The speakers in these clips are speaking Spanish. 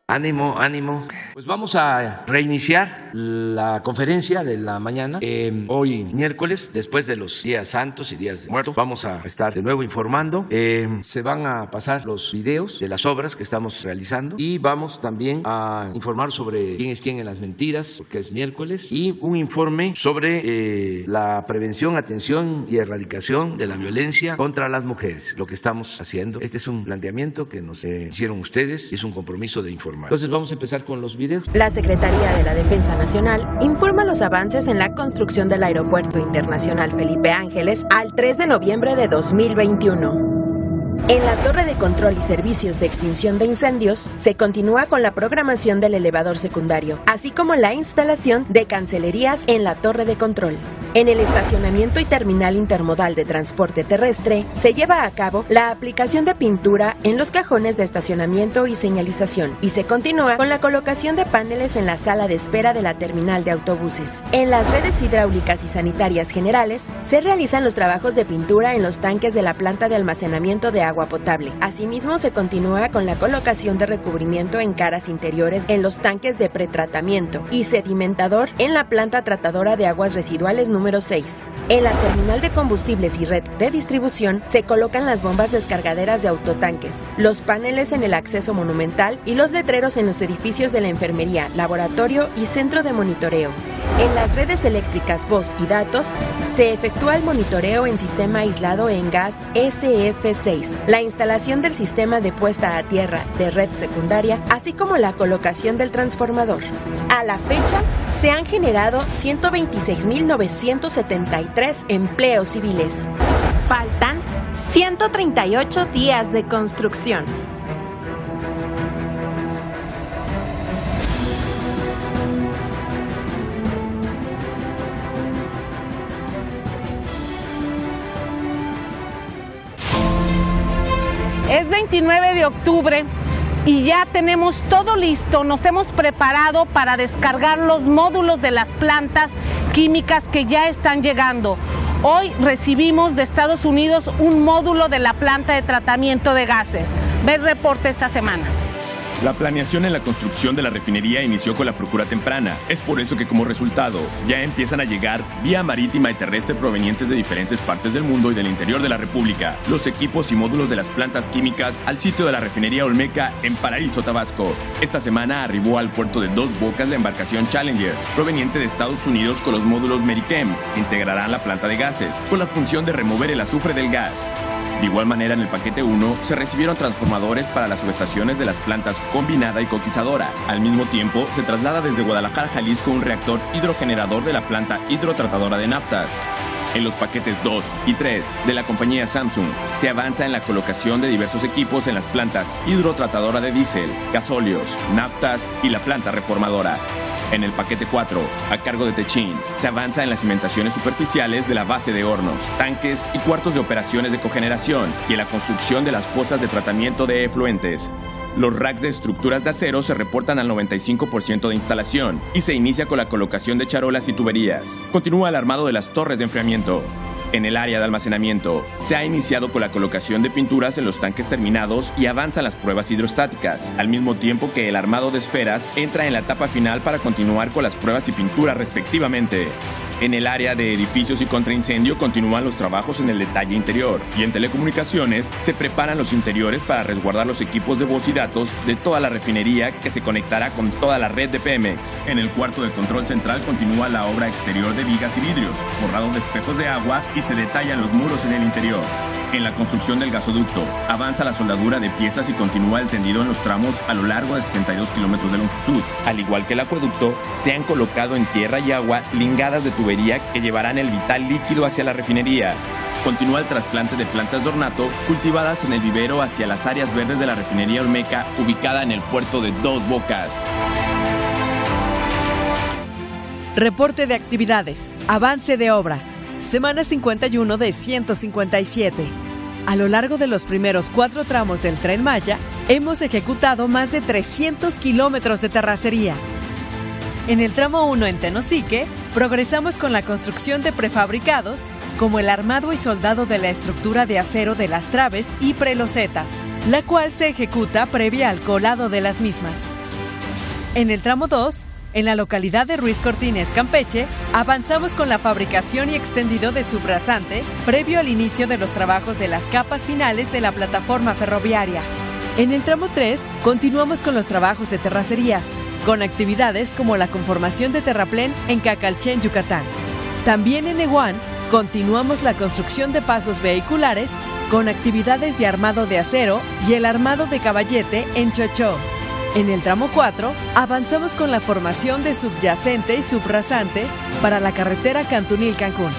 Ánimo, ánimo. Pues vamos a reiniciar la conferencia de la mañana. Hoy miércoles, después de los días santos y días de muertos, vamos a estar de nuevo informando. Se van a pasar los videos de las obras que estamos realizando y vamos también a informar sobre quién es quién en las mentiras, porque es miércoles, y un informe sobre la prevención, atención y erradicación de la violencia contra las mujeres, lo que estamos haciendo. Este es un planteamiento que nos hicieron ustedes y es un compromiso de informar. Entonces vamos a empezar con los videos. La Secretaría de la Defensa Nacional informa los avances en la construcción del Aeropuerto Internacional Felipe Ángeles al 3 de noviembre de 2021. En la Torre de Control y Servicios de Extinción de Incendios, se continúa con la programación del elevador secundario, así como la instalación de cancelerías en la Torre de Control. En el estacionamiento y terminal intermodal de transporte terrestre, se lleva a cabo la aplicación de pintura en los cajones de estacionamiento y señalización, y se continúa con la colocación de paneles en la sala de espera de la terminal de autobuses. En las redes hidráulicas y sanitarias generales, se realizan los trabajos de pintura en los tanques de la planta de almacenamiento de agua potable. Asimismo, se continúa con la colocación de recubrimiento en caras interiores en los tanques de pretratamiento y sedimentador en la planta tratadora de aguas residuales número 6. En la terminal de combustibles y red de distribución se colocan las bombas descargaderas de autotanques, los paneles en el acceso monumental y los letreros en los edificios de la enfermería, laboratorio y centro de monitoreo. En las redes eléctricas, voz y datos, se efectúa el monitoreo en sistema aislado en gas SF6, la instalación del sistema de puesta a tierra de red secundaria, así como la colocación del transformador. A la fecha, se han generado 126.973 empleos civiles. Faltan 138 días de construcción. Es 29 de octubre y ya tenemos todo listo, nos hemos preparado para descargar los módulos de las plantas químicas que ya están llegando. Hoy recibimos de Estados Unidos un módulo de la planta de tratamiento de gases. Ve el reporte esta semana. La planeación en la construcción de la refinería inició con la procura temprana. Es por eso que como resultado ya empiezan a llegar vía marítima y terrestre provenientes de diferentes partes del mundo y del interior de la República los equipos y módulos de las plantas químicas al sitio de la refinería Olmeca en Paraíso, Tabasco. Esta semana arribó al puerto de Dos Bocas la embarcación Challenger, proveniente de Estados Unidos con los módulos Merichem, que integrarán la planta de gases, con la función de remover el azufre del gas. De igual manera, en el paquete 1 se recibieron transformadores para las subestaciones de las plantas combinada y coquizadora. Al mismo tiempo, se traslada desde Guadalajara, Jalisco, un reactor hidrogenerador de la planta hidrotratadora de naftas. En los paquetes 2 y 3 de la compañía Samsung se avanza en la colocación de diversos equipos en las plantas hidrotratadora de diésel, gasóleos, naftas y la planta reformadora. En el paquete 4, a cargo de Techin, se avanza en las cimentaciones superficiales de la base de hornos, tanques y cuartos de operaciones de cogeneración y en la construcción de las fosas de tratamiento de efluentes. Los racks de estructuras de acero se reportan al 95% de instalación y se inicia con la colocación de charolas y tuberías. Continúa el armado de las torres de enfriamiento. En el área de almacenamiento, se ha iniciado con la colocación de pinturas en los tanques terminados y avanzan las pruebas hidrostáticas, al mismo tiempo que el armado de esferas entra en la etapa final para continuar con las pruebas y pinturas respectivamente. En el área de edificios y contraincendio continúan los trabajos en el detalle interior y en telecomunicaciones se preparan los interiores para resguardar los equipos de voz y datos de toda la refinería que se conectará con toda la red de Pemex. En el cuarto de control central continúa la obra exterior de vigas y vidrios, forrados de espejos de agua y se detallan los muros en el interior. En la construcción del gasoducto, avanza la soldadura de piezas y continúa el tendido en los tramos a lo largo de 62 kilómetros de longitud. Al igual que el acueducto, se han colocado en tierra y agua lingadas de tubería que llevarán el vital líquido hacia la refinería. Continúa el trasplante de plantas de ornato cultivadas en el vivero hacia las áreas verdes de la refinería Olmeca, ubicada en el puerto de Dos Bocas. Reporte de actividades. Avance de obra. Semana 51 de 157. A lo largo de los primeros 4 tramos del Tren Maya, hemos ejecutado más de 300 kilómetros de terracería. En el tramo 1 en Tenosique, progresamos con la construcción de prefabricados, como el armado y soldado de la estructura de acero de las traves y prelosetas, la cual se ejecuta previa al colado de las mismas. En el tramo 2, en la localidad de Ruiz Cortines, Campeche, avanzamos con la fabricación y extendido de subrasante previo al inicio de los trabajos de las capas finales de la plataforma ferroviaria. En el tramo 3, continuamos con los trabajos de terracerías, con actividades como la conformación de terraplén en Cacalchen, Yucatán. También en Ehuán, continuamos la construcción de pasos vehiculares con actividades de armado de acero y el armado de caballete en Chochó. En el tramo 4, avanzamos con la formación de subyacente y subrasante para la carretera Cantunil-Cancún.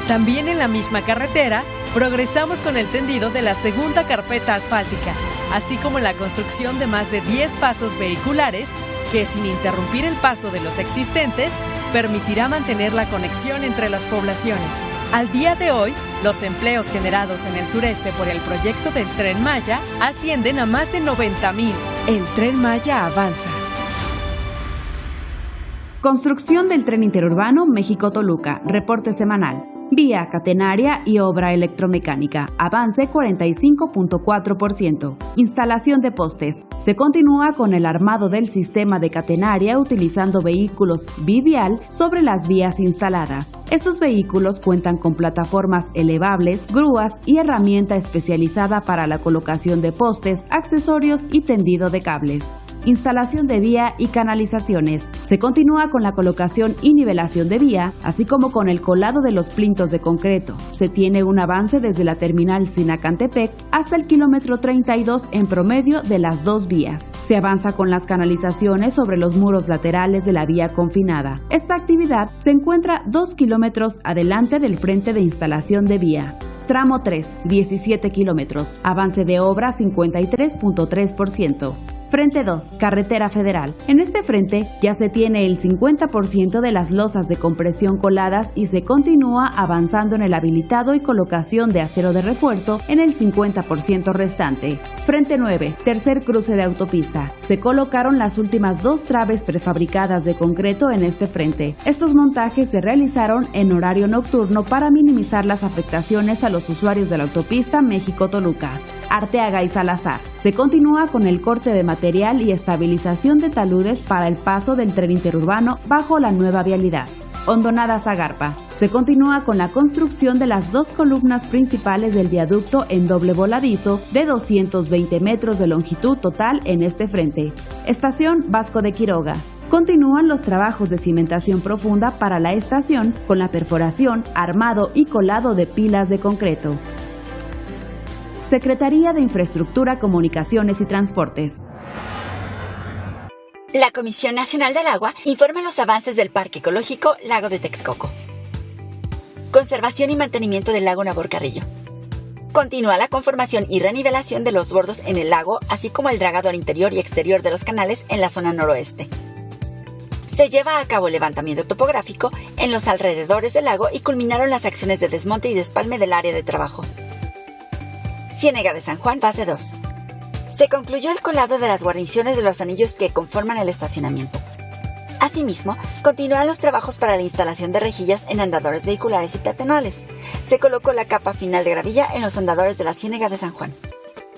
También en la misma carretera, progresamos con el tendido de la segunda carpeta asfáltica, así como la construcción de más de 10 pasos vehiculares que, sin interrumpir el paso de los existentes, permitirá mantener la conexión entre las poblaciones. Al día de hoy, los empleos generados en el sureste por el proyecto del Tren Maya ascienden a más de 90,000. El Tren Maya avanza. Construcción del tren interurbano México-Toluca. Reporte semanal. Vía catenaria y obra electromecánica. Avance 45.4%. Instalación de postes. Se continúa con el armado del sistema de catenaria utilizando vehículos bivial sobre las vías instaladas. Estos vehículos cuentan con plataformas elevables, grúas y herramienta especializada para la colocación de postes, accesorios y tendido de cables. Instalación de vía y canalizaciones. Se continúa con la colocación y nivelación de vía, así como con el colado de los plintos de concreto. Se tiene un avance desde la terminal Sinacantepec hasta el kilómetro 32 en promedio de las dos vías. Se avanza con las canalizaciones sobre los muros laterales de la vía confinada. Esta actividad se encuentra 2 kilómetros adelante del frente de instalación de vía. Tramo 3, 17 kilómetros. Avance de obra 53.3%. Frente 2, Carretera Federal. En este frente ya se tiene el 50% de las losas de compresión coladas y se continúa avanzando en el habilitado y colocación de acero de refuerzo en el 50% restante. Frente 9, tercer cruce de autopista. Se colocaron las últimas 2 traves prefabricadas de concreto en este frente. Estos montajes se realizaron en horario nocturno para minimizar las afectaciones a los usuarios de la autopista México-Toluca. Arteaga y Salazar. Se continúa con el corte de material y estabilización de taludes para el paso del tren interurbano bajo la nueva vialidad. Hondonada-Zagarpa. Se continúa con la construcción de las 2 columnas principales del viaducto en doble voladizo de 220 metros de longitud total en este frente. Estación Vasco de Quiroga. Continúan los trabajos de cimentación profunda para la estación con la perforación, armado y colado de pilas de concreto. Secretaría de Infraestructura, Comunicaciones y Transportes. La Comisión Nacional del Agua informa los avances del Parque Ecológico Lago de Texcoco. Conservación y mantenimiento del lago Nabor Carrillo. Continúa la conformación y renivelación de los bordos en el lago, así como el dragado al interior y exterior de los canales en la zona noroeste. Se lleva a cabo el levantamiento topográfico en los alrededores del lago y culminaron las acciones de desmonte y despalme del área de trabajo. Ciénega de San Juan, fase 2. Se concluyó el colado de las guarniciones de los anillos que conforman el estacionamiento. Asimismo, continúan los trabajos para la instalación de rejillas en andadores vehiculares y peatonales. Se colocó la capa final de gravilla en los andadores de la Ciénega de San Juan.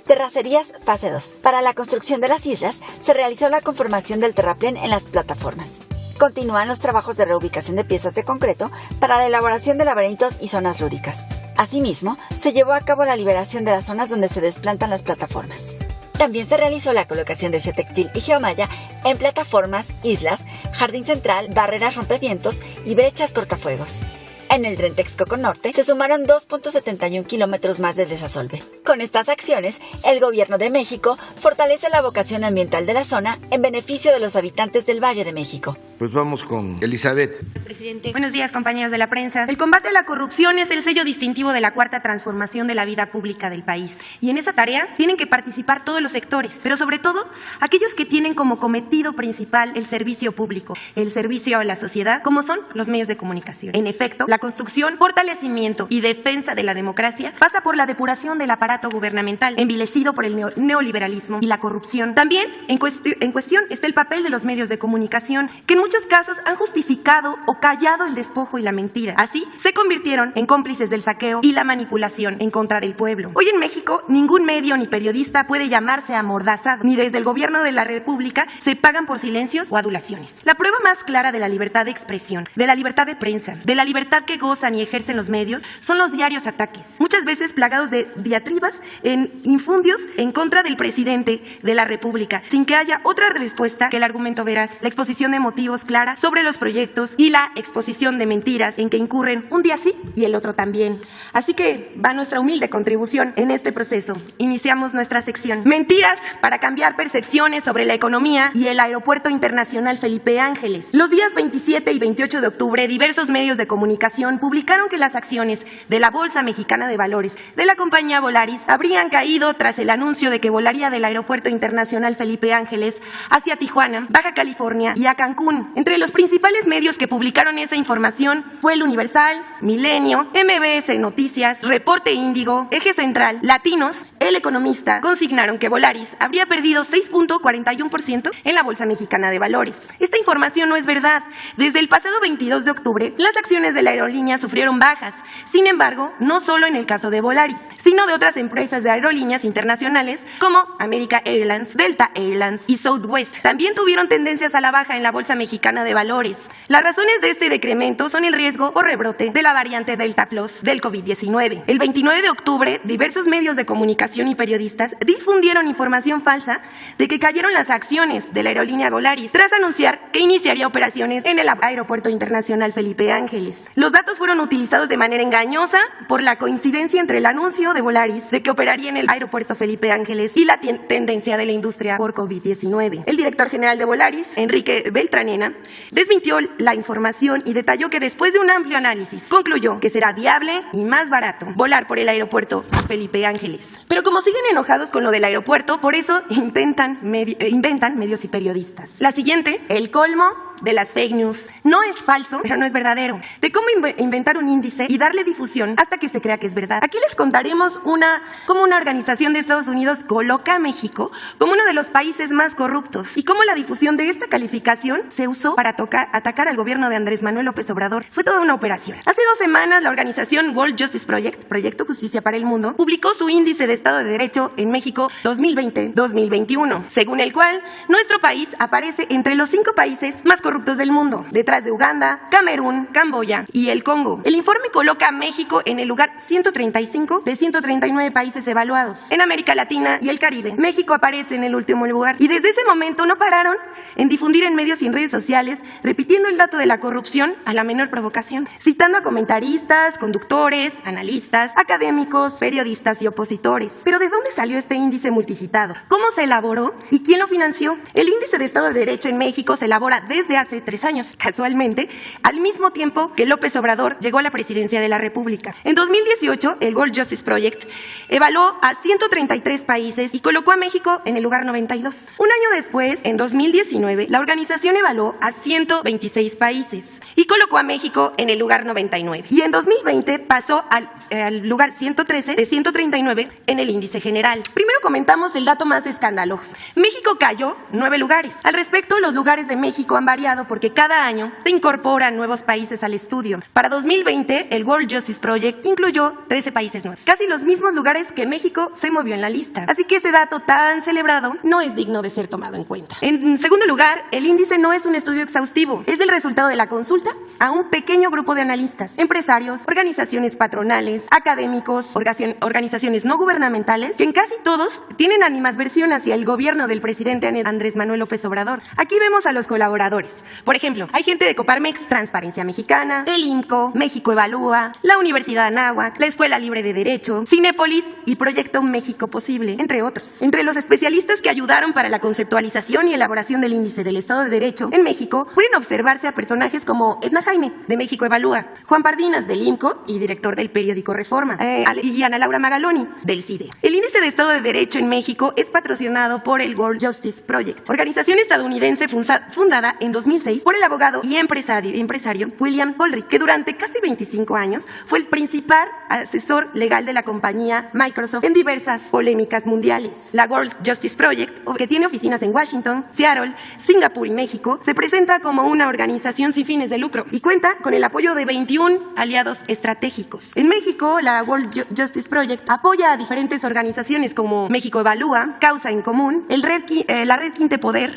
Terracerías, fase 2. Para la construcción de las islas, se realizó la conformación del terraplén en las plataformas. Continúan los trabajos de reubicación de piezas de concreto para la elaboración de laberintos y zonas lúdicas. Asimismo, se llevó a cabo la liberación de las zonas donde se desplantan las plataformas. También se realizó la colocación de geotextil y geomalla en plataformas, islas, jardín central, barreras rompevientos y brechas cortafuegos. En el Tren Texcoco Norte se sumaron 2.71 kilómetros más de desasolve. Con estas acciones, el Gobierno de México fortalece la vocación ambiental de la zona en beneficio de los habitantes del Valle de México. Pues vamos con Elizabeth. Presidente, buenos días, compañeros de la prensa. El combate a la corrupción es el sello distintivo de la cuarta transformación de la vida pública del país. Y en esa tarea tienen que participar todos los sectores, pero sobre todo aquellos que tienen como cometido principal el servicio público, el servicio a la sociedad, como son los medios de comunicación. En efecto, la construcción, fortalecimiento y defensa de la democracia pasa por la depuración del aparato gubernamental, envilecido por el neoliberalismo y la corrupción. También en cuestión está el papel de los medios de comunicación, que en muchos muchos casos han justificado o callado el despojo y la mentira. Así, se convirtieron en cómplices del saqueo y la manipulación en contra del pueblo. Hoy en México, ningún medio ni periodista puede llamarse amordazado, ni desde el gobierno de la República se pagan por silencios o adulaciones. La prueba más clara de la libertad de expresión, de la libertad de prensa, de la libertad que gozan y ejercen los medios, son los diarios ataques, muchas veces plagados de diatribas en infundios en contra del presidente de la República, sin que haya otra respuesta que el argumento veraz, la exposición de motivos clara sobre los proyectos y la exposición de mentiras en que incurren un día sí y el otro también. Así que va nuestra humilde contribución en este proceso. Iniciamos nuestra sección. Mentiras para cambiar percepciones sobre la economía y el Aeropuerto Internacional Felipe Ángeles. Los días 27 y 28 de octubre, diversos medios de comunicación publicaron que las acciones de la Bolsa Mexicana de Valores de la compañía Volaris habrían caído tras el anuncio de que volaría del Aeropuerto Internacional Felipe Ángeles hacia Tijuana, Baja California y a Cancún. Entre los principales medios que publicaron esa información fue El Universal, Milenio, MBS Noticias, Reporte Índigo, Eje Central, Latinos, El Economista. Consignaron que Volaris habría perdido 6.41% en la Bolsa Mexicana de Valores. Esta información no es verdad. Desde el pasado 22 de octubre, las acciones de la aerolínea sufrieron bajas. Sin embargo, no solo en el caso de Volaris, sino de otras empresas de aerolíneas internacionales como America Airlines, Delta Airlines y Southwest. También tuvieron tendencias a la baja en la Bolsa Mexicana de Valores. Las razones de este decremento son el riesgo o rebrote de la variante Delta Plus del COVID-19. El 29 de octubre, diversos medios de comunicación y periodistas difundieron información falsa de que cayeron las acciones de la aerolínea Volaris tras anunciar que iniciaría operaciones en el Aeropuerto Internacional Felipe Ángeles. Los datos fueron utilizados de manera engañosa por la coincidencia entre el anuncio de Volaris de que operaría en el Aeropuerto Felipe Ángeles y la tendencia de la industria por COVID-19. El director general de Volaris, Enrique Beltranena, desmintió la información y detalló que después de un amplio análisis concluyó que será viable y más barato volar por el Aeropuerto Felipe Ángeles. Pero como siguen enojados con lo del aeropuerto, por eso inventan medios y periodistas. La siguiente, el colmo de las fake news. No es falso, pero no es verdadero. De cómo inventar un índice y darle difusión hasta que se crea que es verdad. Aquí les contaremos cómo una organización de Estados Unidos coloca a México como uno de los países más corruptos y cómo la difusión de esta calificación se usó para atacar al gobierno de Andrés Manuel López Obrador. Fue toda una operación. Hace 2 semanas, la organización World Justice Project, Proyecto Justicia para el Mundo, publicó su índice de Estado de Derecho en México 2020-2021, según el cual nuestro país aparece entre los 5 países más corruptos del mundo, detrás de Uganda, Camerún, Camboya y el Congo. El informe coloca a México en el lugar 135 de 139 países evaluados. En América Latina y el Caribe, México aparece en el último lugar. Y desde ese momento no pararon en difundir en medios y en redes sociales, repitiendo el dato de la corrupción a la menor provocación, citando a comentaristas, conductores, analistas, académicos, periodistas y opositores. Pero ¿de dónde salió este índice multicitado? ¿Cómo se elaboró? ¿Y quién lo financió? El índice de Estado de Derecho en México se elabora desde hace 3 años, casualmente, al mismo tiempo que López Obrador llegó a la presidencia de la República. En 2018, el World Justice Project evaluó a 133 países y colocó a México en el lugar 92. Un año después, en 2019, la organización evaluó a 126 países y colocó a México en el lugar 99. Y en 2020 pasó al lugar 113 de 139 en el índice general. Primero comentamos el dato más escandaloso. México cayó 9 lugares. Al respecto, los lugares de México han variado porque cada año se incorporan nuevos países al estudio. Para 2020, el World Justice Project incluyó 13 países nuevos, casi los mismos lugares que México se movió en la lista. Así que ese dato tan celebrado no es digno de ser tomado en cuenta. En segundo lugar, el índice no es un estudio exhaustivo, es el resultado de la consulta a un pequeño grupo de analistas, empresarios, organizaciones patronales, académicos, organizaciones no gubernamentales, que en casi todos tienen animadversión hacia el gobierno del presidente Andrés Manuel López Obrador. Aquí vemos a los colaboradores. Por ejemplo, hay gente de Coparmex, Transparencia Mexicana, el IMCO, México Evalúa, la Universidad Anáhuac, la Escuela Libre de Derecho, Cinépolis y Proyecto México Posible, entre otros. Entre los especialistas que ayudaron para la conceptualización y elaboración del índice del Estado de Derecho en México, pueden observarse a personajes como Edna Jaime, de México Evalúa, Juan Pardinas, del IMCO y director del periódico Reforma, y Ana Laura Magaloni, del CIDE. El índice de Estado de Derecho en México es patrocinado por el World Justice Project, organización estadounidense fundada en 2006 por el abogado y empresario William Ulrich, que durante casi 25 años fue el principal asesor legal de la compañía Microsoft en diversas polémicas mundiales. La World Justice Project, que tiene oficinas en Washington, Seattle, Singapur y México, se presenta como una organización sin fines de lucro y cuenta con el apoyo de 21 aliados estratégicos. En México, la World Justice Project apoya a diferentes organizaciones como México Evalúa, Causa en Común, la Red Quinte Poder,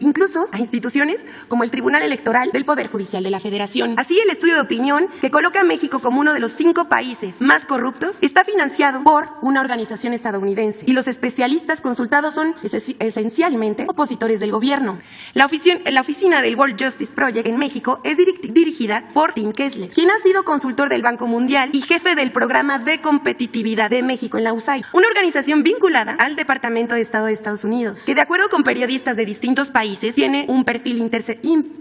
incluso a instituciones como el Tribunal Electoral del Poder Judicial de la Federación. Así, el estudio de opinión que coloca a México como uno de los 5 países más corruptos está financiado por una organización estadounidense y los especialistas consultados son esencialmente opositores del gobierno. La oficina del World Justice Project en México es dirigida por Tim Kessler, quien ha sido consultor del Banco Mundial y jefe del Programa de Competitividad de México en la USAID, una organización vinculada al Departamento de Estado de Estados Unidos, que de acuerdo con periodistas de distintos países tiene un perfil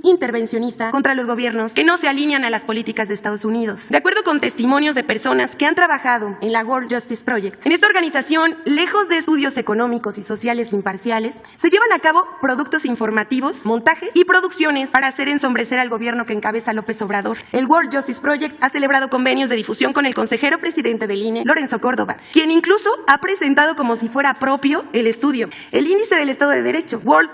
intervencionista contra los gobiernos que no se alinean a las políticas de Estados Unidos. De acuerdo con testimonios de personas que han trabajado en la World Justice Project, en esta organización, lejos de estudios económicos y sociales imparciales, se llevan a cabo productos informativos, montajes y producciones para hacer ensombrecer al gobierno que encabeza López Obrador. El World Justice Project ha celebrado convenios de difusión con el consejero presidente del INE, Lorenzo Córdoba, quien incluso ha presentado como si fuera propio el estudio. El Índice del Estado de Derecho, World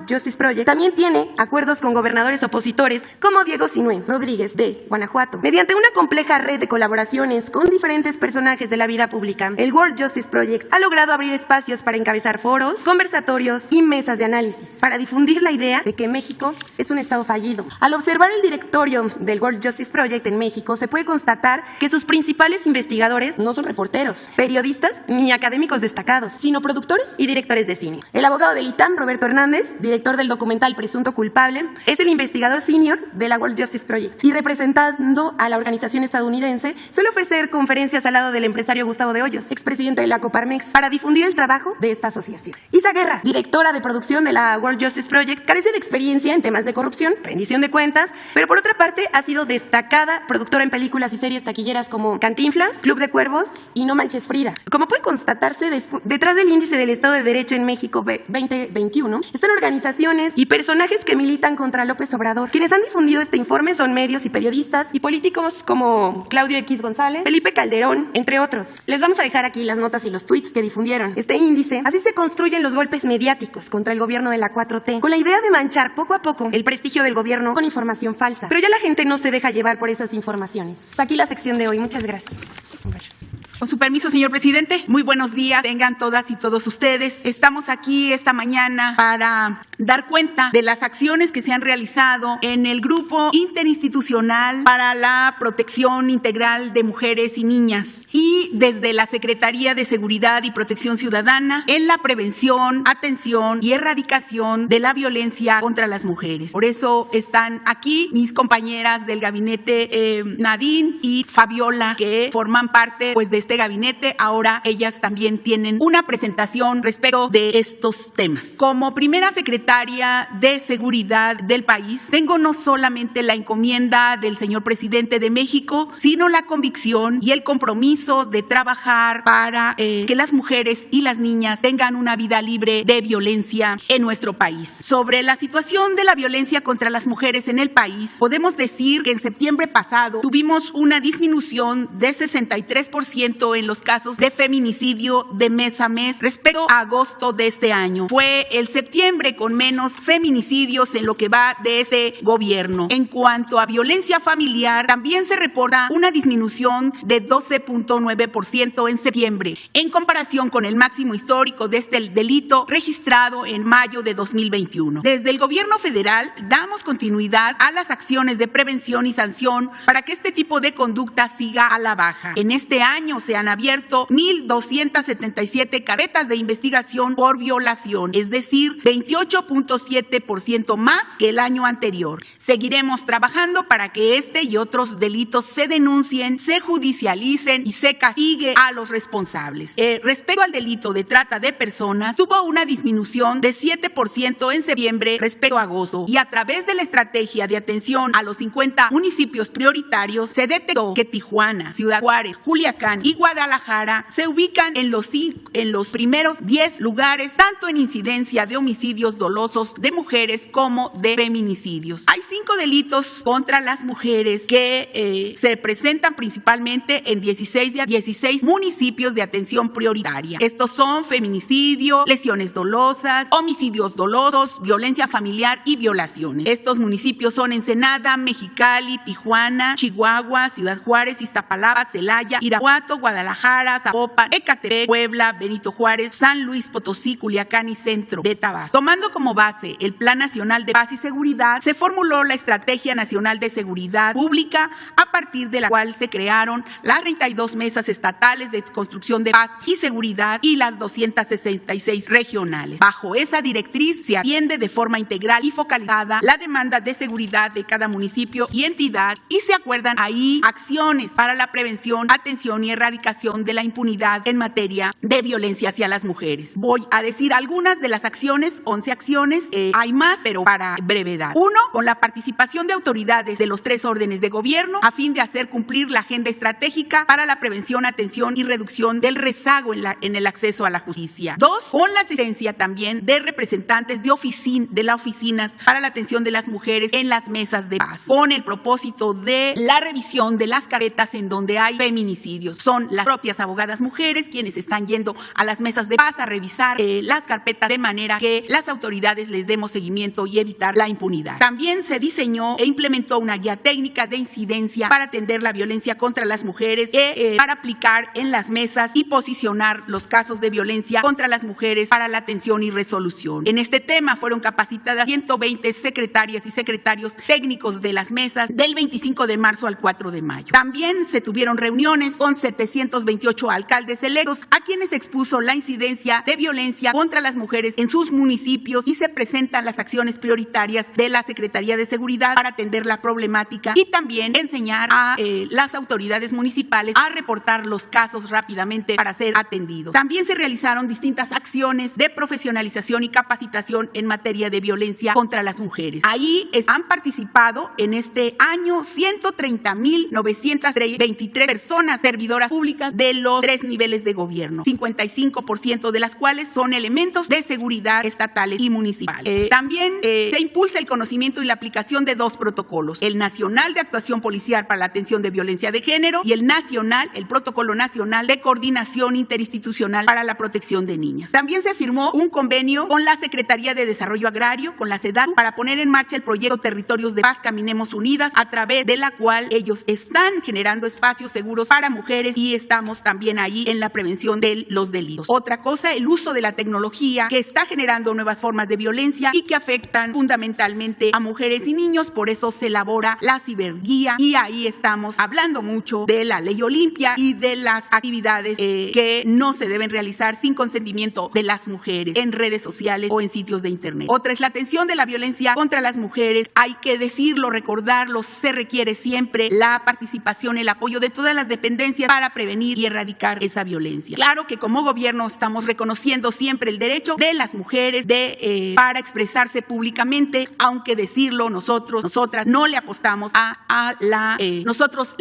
Justice Project, también tiene acuerdos con gobernadores opositores como Diego Sinue Rodríguez de Guanajuato. Mediante una compleja red de colaboraciones con diferentes personajes de la vida pública, el World Justice Project ha logrado abrir espacios para encabezar foros, conversatorios y mesas de análisis para difundir la idea de que México es un estado fallido. Al observar el directorio del World Justice Project en México, se puede constatar que sus principales investigadores no son reporteros, periodistas ni académicos destacados, sino productores y directores de cine. El abogado del ITAM, Roberto Hernández, director del documental Presunto Culpable, es el investigador senior de la World Justice Project y representando a la organización estadounidense, suele ofrecer conferencias al lado del empresario Gustavo de Hoyos, expresidente de la Coparmex, para difundir el trabajo de esta asociación. Isa Guerra, directora de producción de la World Justice Project, carece de experiencia en temas de corrupción, rendición de cuentas, pero por otra parte ha sido destacada productora en películas y series taquilleras como Cantinflas, Club de Cuervos y No Manches Frida. Como puede constatarse, detrás del Índice del Estado de Derecho en México 2021 están organizaciones y personajes que militan contra López Obrador. Quienes han difundido este informe son medios y periodistas y políticos como Claudio X González, Felipe Calderón, entre otros. Les vamos a dejar aquí las notas y los tweets que difundieron este índice. Así se construyen los golpes mediáticos contra el gobierno de la 4T, con la idea de manchar poco a poco el prestigio del gobierno con información falsa. Pero ya la gente no se deja llevar por esas informaciones. Hasta aquí la sección de hoy. Muchas gracias. Con su permiso, señor presidente, muy buenos días, tengan todas y todos ustedes. Estamos aquí esta mañana para dar cuenta de las acciones que se han realizado en el Grupo Interinstitucional para la Protección Integral de Mujeres y Niñas y desde la Secretaría de Seguridad y Protección Ciudadana en la prevención, atención y erradicación de la violencia contra las mujeres. Por eso están aquí mis compañeras del gabinete Nadine y Fabiola, que forman parte pues de este gabinete. Ahora ellas también tienen una presentación respecto de estos temas. Como primera secretaria de Seguridad del país, tengo no solamente la encomienda del señor presidente de México, sino la convicción y el compromiso de trabajar para que las mujeres y las niñas tengan una vida libre de violencia en nuestro país. Sobre la situación de la violencia contra las mujeres en el país, podemos decir que en septiembre pasado tuvimos una disminución de 63% en los casos de feminicidio de mes a mes respecto a agosto de este año. Fue el septiembre con menos feminicidios en lo que va de este gobierno. En cuanto a violencia familiar, también se reporta una disminución de 12.9% en septiembre, en comparación con el máximo histórico de este delito registrado en mayo de 2021. Desde el gobierno federal damos continuidad a las acciones de prevención y sanción para que este tipo de conducta siga a la baja. En este año se han abierto 1,277 carpetas de investigación por violación, es decir, 28.7% más que el año anterior. Seguiremos trabajando para que este y otros delitos se denuncien, se judicialicen y se castigue a los responsables. Respecto al delito de trata de personas, tuvo una disminución de 7% en septiembre respecto a agosto y a través de la estrategia de atención a los 50 municipios prioritarios se detectó que Tijuana, Ciudad Juárez, Culiacán y y Guadalajara se ubican en los primeros 10 lugares, tanto en incidencia de homicidios dolosos de mujeres como de feminicidios. Hay 5 delitos contra las mujeres que se presentan principalmente en 16 municipios de atención prioritaria. Estos son feminicidio, lesiones dolosas, homicidios dolosos, violencia familiar y violaciones. Estos municipios son Ensenada, Mexicali, Tijuana, Chihuahua, Ciudad Juárez, Iztapalapa, Celaya, Irapuato, Guadalajara, Zapopan, Ecatepec, Puebla, Benito Juárez, San Luis Potosí, Culiacán y Centro de Tabasco. Tomando como base el Plan Nacional de Paz y Seguridad, se formuló la Estrategia Nacional de Seguridad Pública, a partir de la cual se crearon las 32 mesas estatales de construcción de paz y seguridad y las 266 regionales. Bajo esa directriz se atiende de forma integral y focalizada la demanda de seguridad de cada municipio y entidad, y se acuerdan ahí acciones para la prevención, atención y erradicación de la impunidad en materia de violencia hacia las mujeres. Voy a decir algunas de las acciones, 11 acciones, hay más, pero para brevedad. 1. Con la participación de autoridades de los 3 órdenes de gobierno a fin de hacer cumplir la agenda estratégica para la prevención, atención y reducción del rezago en el acceso a la justicia. 2. Con la asistencia también de representantes de las oficinas para la atención de las mujeres en las mesas de paz, con el propósito de la revisión de las carpetas en donde hay feminicidios. Son las propias abogadas mujeres quienes están yendo a las mesas de paz a revisar las carpetas de manera que las autoridades les demos seguimiento y evitar la impunidad. También se diseñó e implementó una guía técnica de incidencia para atender la violencia contra las mujeres, para aplicar en las mesas y posicionar los casos de violencia contra las mujeres para la atención y resolución. En este tema fueron capacitadas 120 secretarias y secretarios técnicos de las mesas del 25 de marzo al 4 de mayo. También se tuvieron reuniones con 728 alcaldes electos a quienes expuso la incidencia de violencia contra las mujeres en sus municipios, y se presentan las acciones prioritarias de la Secretaría de Seguridad para atender la problemática, y también enseñar a las autoridades municipales a reportar los casos rápidamente para ser atendidos. También se realizaron distintas acciones de profesionalización y capacitación en materia de violencia contra las mujeres. Ahí han participado en este año 130,923 personas servidoras públicas de los 3 niveles de gobierno, 55% de las cuales son elementos de seguridad estatales y municipales. También se impulsa el conocimiento y la aplicación de 2 protocolos: el Nacional de Actuación Policial para la Atención de Violencia de Género y el Protocolo Nacional de Coordinación Interinstitucional para la Protección de Niñas. También se firmó un convenio con la Secretaría de Desarrollo Agrario, con la SEDATU, para poner en marcha el proyecto Territorios de Paz Caminemos Unidas, a través de la cual ellos están generando espacios seguros para mujeres, y estamos también ahí en la prevención de los delitos. Otra cosa, el uso de la tecnología, que está generando nuevas formas de violencia y que afectan fundamentalmente a mujeres y niños. Por eso se elabora la ciberguía, y ahí estamos hablando mucho de la ley Olimpia y de las actividades que no se deben realizar sin consentimiento de las mujeres en redes sociales o en sitios de internet. Otra es la atención de la violencia contra las mujeres. Hay que decirlo, recordarlo, se requiere siempre la participación, el apoyo de todas las dependencias para prevenir y erradicar esa violencia. Claro que como gobierno estamos reconociendo siempre el derecho de las mujeres para expresarse públicamente, aunque decirlo, nosotras no le apostamos nosotros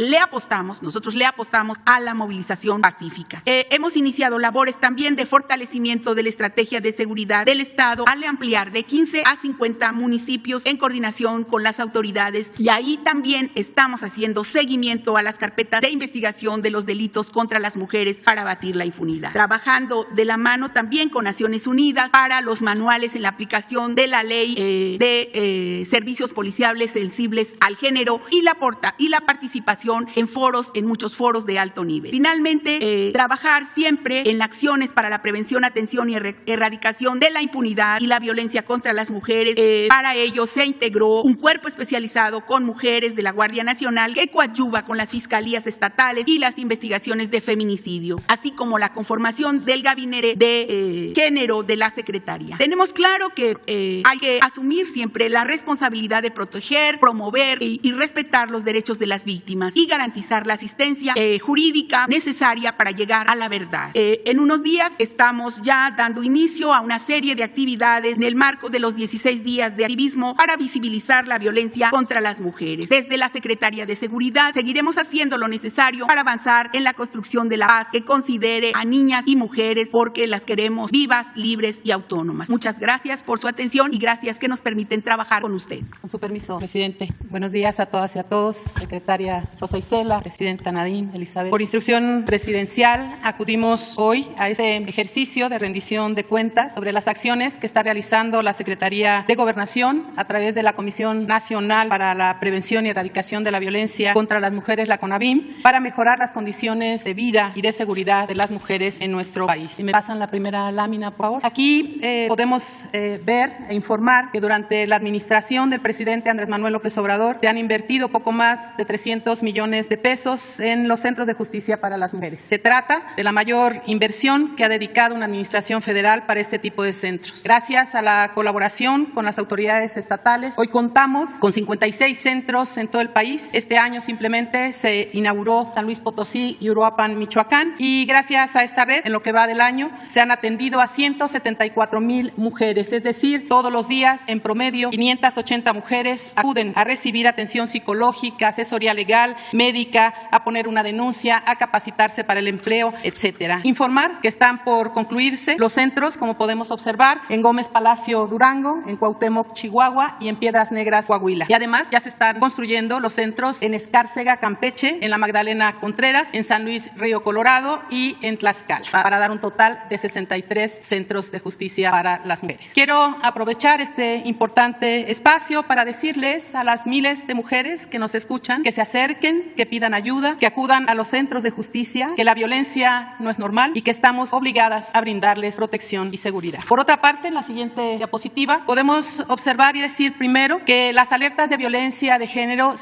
le apostamos a la movilización pacífica. Hemos iniciado labores también de fortalecimiento de la estrategia de seguridad del Estado al ampliar de 15 a 50 municipios en coordinación con las autoridades, y ahí también estamos haciendo seguimiento a las carpetas de investigación de los delitos contra las mujeres para abatir la impunidad. Trabajando de la mano también con Naciones Unidas para los manuales en la aplicación de la ley de servicios policiales sensibles al género y la participación en muchos foros de alto nivel. Finalmente, trabajar siempre en acciones para la prevención, atención y erradicación de la impunidad y la violencia contra las mujeres. Para ello se integró un cuerpo especializado con mujeres de la Guardia Nacional que coadyuva con las fiscalías estatales y las investigaciones de feminicidio, así como la conformación del gabinete de género de la Secretaría. Tenemos claro que hay que asumir siempre la responsabilidad de proteger, promover y respetar los derechos de las víctimas y garantizar la asistencia jurídica necesaria para llegar a la verdad. En unos días estamos ya dando inicio a una serie de actividades en el marco de los 16 días de activismo para visibilizar la violencia contra las mujeres. Desde la Secretaría de Seguridad seguiremos haciendo lo necesario para avanzar en en la construcción de la paz, que considere a niñas y mujeres porque las queremos vivas, libres y autónomas. Muchas gracias por su atención y gracias que nos permiten trabajar con usted. Con su permiso, presidente. Buenos días a todas y a todos. Secretaria Rosa Isela, presidenta Nadine, Elizabeth. Por instrucción presidencial, acudimos hoy a este ejercicio de rendición de cuentas sobre las acciones que está realizando la Secretaría de Gobernación a través de la Comisión Nacional para la Prevención y Erradicación de la Violencia contra las Mujeres, la CONAVIM, para mejorar las condiciones de vida y de seguridad de las mujeres en nuestro país. Si me pasan la primera lámina, por favor. Aquí podemos ver e informar que durante la administración del presidente Andrés Manuel López Obrador se han invertido poco más de 300 millones de pesos en los centros de justicia para las mujeres. Se trata de la mayor inversión que ha dedicado una administración federal para este tipo de centros. Gracias a la colaboración con las autoridades estatales, hoy contamos con 56 centros en todo el país. Este año simplemente se inauguró San Luis Potosí y Uruapan, Michoacán, y gracias a esta red, en lo que va del año, se han atendido a 174,000 mujeres, es decir, todos los días, en promedio, 580 mujeres acuden a recibir atención psicológica, asesoría legal, médica, a poner una denuncia, a capacitarse para el empleo, etcétera. Informar que están por concluirse los centros, como podemos observar, en Gómez Palacio, Durango, en Cuauhtémoc, Chihuahua, y en Piedras Negras, Coahuila. Y además ya se están construyendo los centros en Escárcega, Campeche, en la Magdalena Contreras, en San Luis, Río Colorado y en Tlaxcala, para dar un total de 63 centros de justicia para las mujeres. Quiero aprovechar este importante espacio para decirles a las miles de mujeres que nos escuchan que se acerquen, que pidan ayuda, que acudan a los centros de justicia, que la violencia no es normal y que estamos obligadas a brindarles protección y seguridad. Por otra parte, en la siguiente diapositiva podemos observar y decir primero que las alertas de violencia de género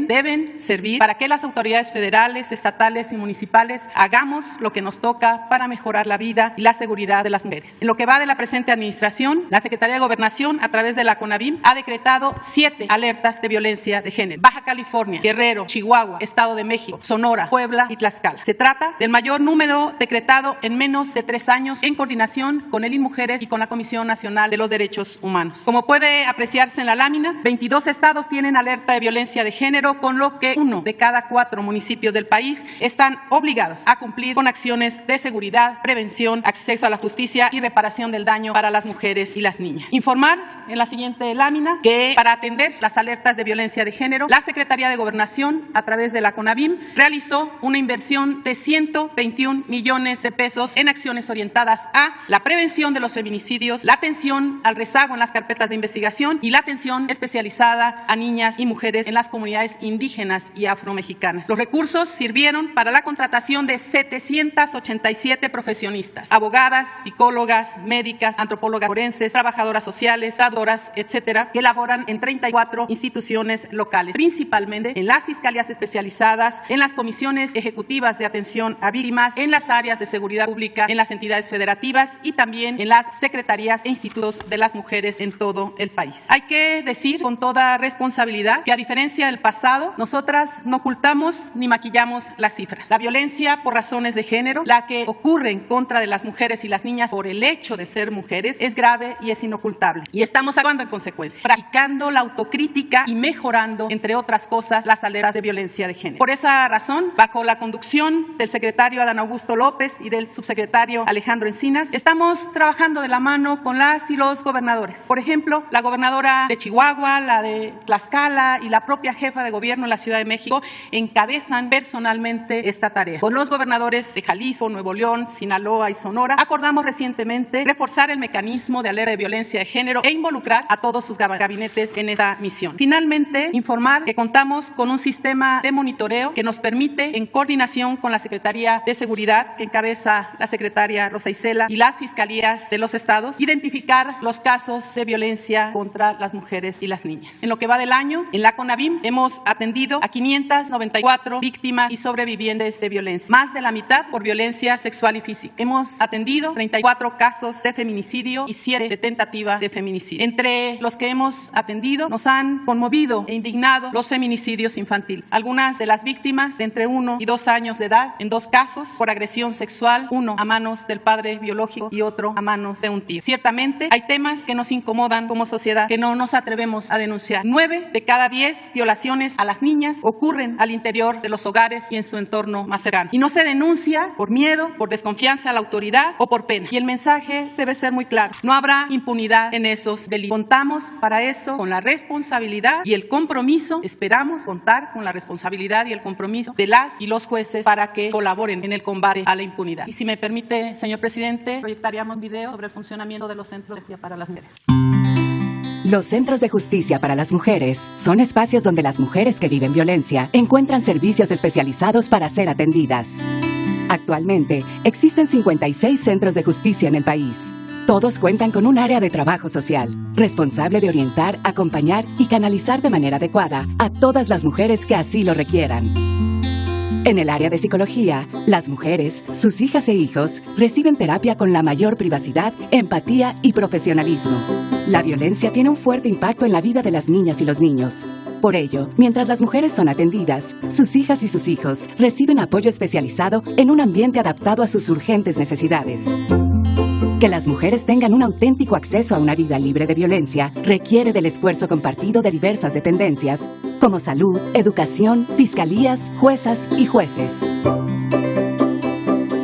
deben servir para que las autoridades federales, estatales y municipales hagamos lo que nos toca para mejorar la vida y la seguridad de las mujeres. En lo que va de la presente administración, la Secretaría de Gobernación, a través de la CONAVIM, ha decretado 7 alertas de violencia de género: Baja California, Guerrero, Chihuahua, Estado de México, Sonora, Puebla y Tlaxcala. Se trata del mayor número decretado en menos de 3 años en coordinación con el INMujeres y con la Comisión Nacional de los Derechos Humanos. Como puede apreciarse en la lámina, 22 estados tienen alerta de violencia de género, con lo que 1 de cada 4 municipios del país están obligados a cumplir con acciones de seguridad, prevención, acceso a la justicia y reparación del daño para las mujeres y las niñas. Informar en la siguiente lámina que para atender las alertas de violencia de género, la Secretaría de Gobernación, a través de la CONAVIM, realizó una inversión de 121 millones de pesos en acciones orientadas a la prevención de los feminicidios, la atención al rezago en las carpetas de investigación y la atención especializada a niñas y mujeres en las comunidades indígenas y afromexicanas. Los recursos sirvieron para la contratación de 787 profesionistas, abogadas, psicólogas, médicas, antropólogas forenses, trabajadoras sociales, traductoras, etcétera, que laboran en 34 instituciones locales, principalmente en las fiscalías especializadas, en las comisiones ejecutivas de atención a víctimas, en las áreas de seguridad pública, en las entidades federativas y también en las secretarías e institutos de las mujeres en todo el país. Hay que decir con toda responsabilidad que, a diferencia del pasado, nosotras no ocultamos ni maquillamos las cifras. La violencia por razones de género, la que ocurre en contra de las mujeres y las niñas por el hecho de ser mujeres, es grave y es inocultable. Y estamos actuando en consecuencia, practicando la autocrítica y mejorando, entre otras cosas, las alertas de violencia de género. Por esa razón, bajo la conducción del secretario Adán Augusto López y del subsecretario Alejandro Encinas, estamos trabajando de la mano con las y los gobernadores. Por ejemplo, la gobernadora de Chihuahua, la de Tlaxcala y la propia jefa de gobierno en la Ciudad de México encabezan personalmente esta tarea. Con los gobernadores de Jalisco, Nuevo León, Sinaloa y Sonora, acordamos recientemente reforzar el mecanismo de alerta de violencia de género e involucrar a todos sus gabinetes en esta misión. Finalmente, informar que contamos con un sistema de monitoreo que nos permite, en coordinación con la Secretaría de Seguridad, que encabeza la secretaria Rosa Isela, y las fiscalías de los estados, identificar los casos de violencia contra las mujeres y las niñas. En lo que va del año, en la CONAVIM hemos atendido a 594 víctimas y sobrevivientes de violencia, más de la mitad por violencia sexual y física. Hemos atendido 34 casos de feminicidio y 7 de tentativa de feminicidio. feminicidio. Entre los que hemos atendido nos han conmovido e indignado los feminicidios infantiles. Algunas de las víctimas de entre 1 y 2 años de edad, en 2 casos por agresión sexual, uno a manos del padre biológico y otro a manos de un tío. Ciertamente hay temas que nos incomodan como sociedad, que no nos atrevemos a denunciar. 9 de cada 10 violaciones a las niñas ocurren al interior de los hogares y en su entorno más cercano. Y no se denuncia por miedo, por desconfianza a la autoridad o por pena. Y el mensaje debe ser muy claro. No habrá impunidad en esos delitos. Contamos para eso con la responsabilidad y el compromiso. Esperamos contar con la responsabilidad y el compromiso de las y los jueces para que colaboren en el combate a la impunidad. Y si me permite, señor presidente, proyectaríamos un video sobre el funcionamiento de los centros de justicia para las mujeres. Los centros de justicia para las mujeres son espacios donde las mujeres que viven violencia encuentran servicios especializados para ser atendidas. Actualmente, existen 56 centros de justicia en el país. Todos cuentan con un área de trabajo social, responsable de orientar, acompañar y canalizar de manera adecuada a todas las mujeres que así lo requieran. En el área de psicología, las mujeres, sus hijas e hijos, reciben terapia con la mayor privacidad, empatía y profesionalismo. La violencia tiene un fuerte impacto en la vida de las niñas y los niños. Por ello, mientras las mujeres son atendidas, sus hijas y sus hijos reciben apoyo especializado en un ambiente adaptado a sus urgentes necesidades. Que las mujeres tengan un auténtico acceso a una vida libre de violencia requiere del esfuerzo compartido de diversas dependencias, como salud, educación, fiscalías, juezas y jueces.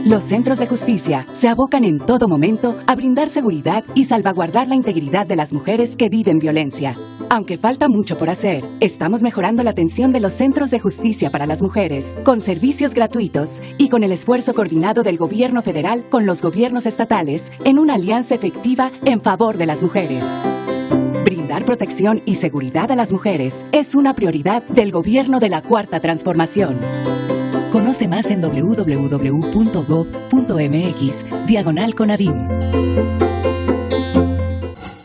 Los centros de justicia se abocan en todo momento a brindar seguridad y salvaguardar la integridad de las mujeres que viven violencia. Aunque falta mucho por hacer, estamos mejorando la atención de los centros de justicia para las mujeres, con servicios gratuitos y con el esfuerzo coordinado del gobierno federal con los gobiernos estatales en una alianza efectiva en favor de las mujeres. Brindar protección y seguridad a las mujeres es una prioridad del gobierno de la Cuarta Transformación. Conoce más en www.gov.mx/CONAVIM.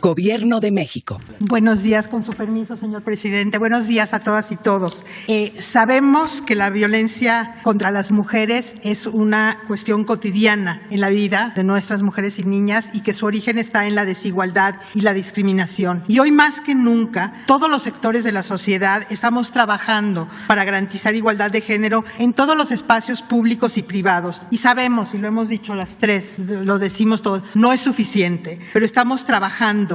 Gobierno de México. Buenos días, con su permiso, señor presidente. Buenos días a todas y todos. Sabemos que la violencia contra las mujeres es una cuestión cotidiana en la vida de nuestras mujeres y niñas y que su origen está en la desigualdad y la discriminación. Y hoy más que nunca, todos los sectores de la sociedad estamos trabajando para garantizar igualdad de género en todos los espacios públicos y privados. Y sabemos, y lo hemos dicho las tres, lo decimos todos, no es suficiente, pero estamos trabajando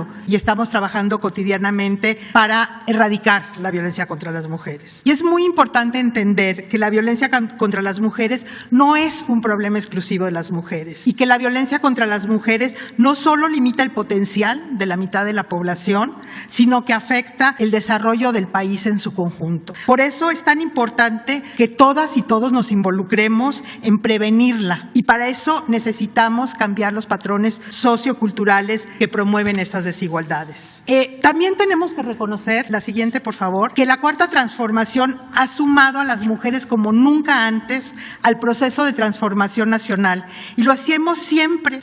cotidianamente para erradicar la violencia contra las mujeres. Y es muy importante entender que la violencia contra las mujeres no es un problema exclusivo de las mujeres y que la violencia contra las mujeres no solo limita el potencial de la mitad de la población, sino que afecta el desarrollo del país en su conjunto. Por eso es tan importante que todas y todos nos involucremos en prevenirla y para eso necesitamos cambiar los patrones socioculturales que promueven estas desigualdades. También tenemos que reconocer, la siguiente por favor, que la Cuarta Transformación ha sumado a las mujeres como nunca antes al proceso de transformación nacional y lo hacemos siempre,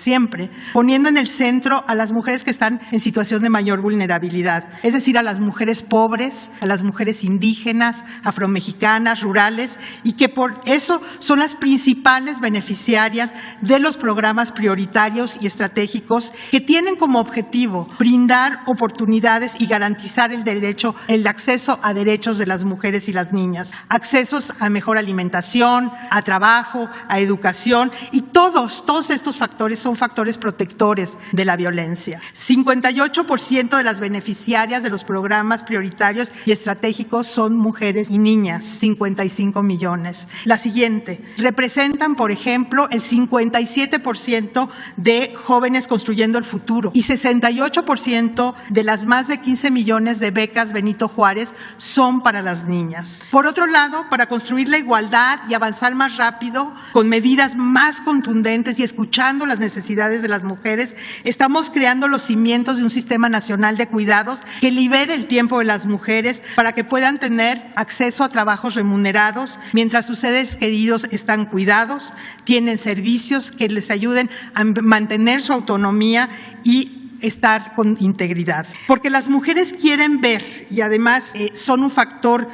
poniendo en el centro a las mujeres que están en situación de mayor vulnerabilidad, es decir, a las mujeres pobres, a las mujeres indígenas, afromexicanas, rurales y que por eso son las principales beneficiarias de los programas prioritarios y estratégicos que tienen como objetivo brindar oportunidades y garantizar el acceso a derechos de las mujeres y las niñas, accesos a mejor alimentación, a trabajo, a educación y todos estos factores son factores protectores de la violencia. 58% de las beneficiarias de los programas prioritarios y estratégicos son mujeres y niñas, 55 millones. La siguiente, representan, por ejemplo, el 57% de jóvenes construyendo el futuro y 68% de las más de 15 millones de becas Benito Juárez son para las niñas. Por otro lado, para construir la igualdad y avanzar más rápido, con medidas más contundentes y escuchando las necesidades de las mujeres, estamos creando los cimientos de un sistema nacional de cuidados que libere el tiempo de las mujeres para que puedan tener acceso a trabajos remunerados mientras sus seres queridos están cuidados, tienen servicios que les ayuden a mantener su autonomía y estar con integridad. Porque las mujeres quieren ver y además son un factor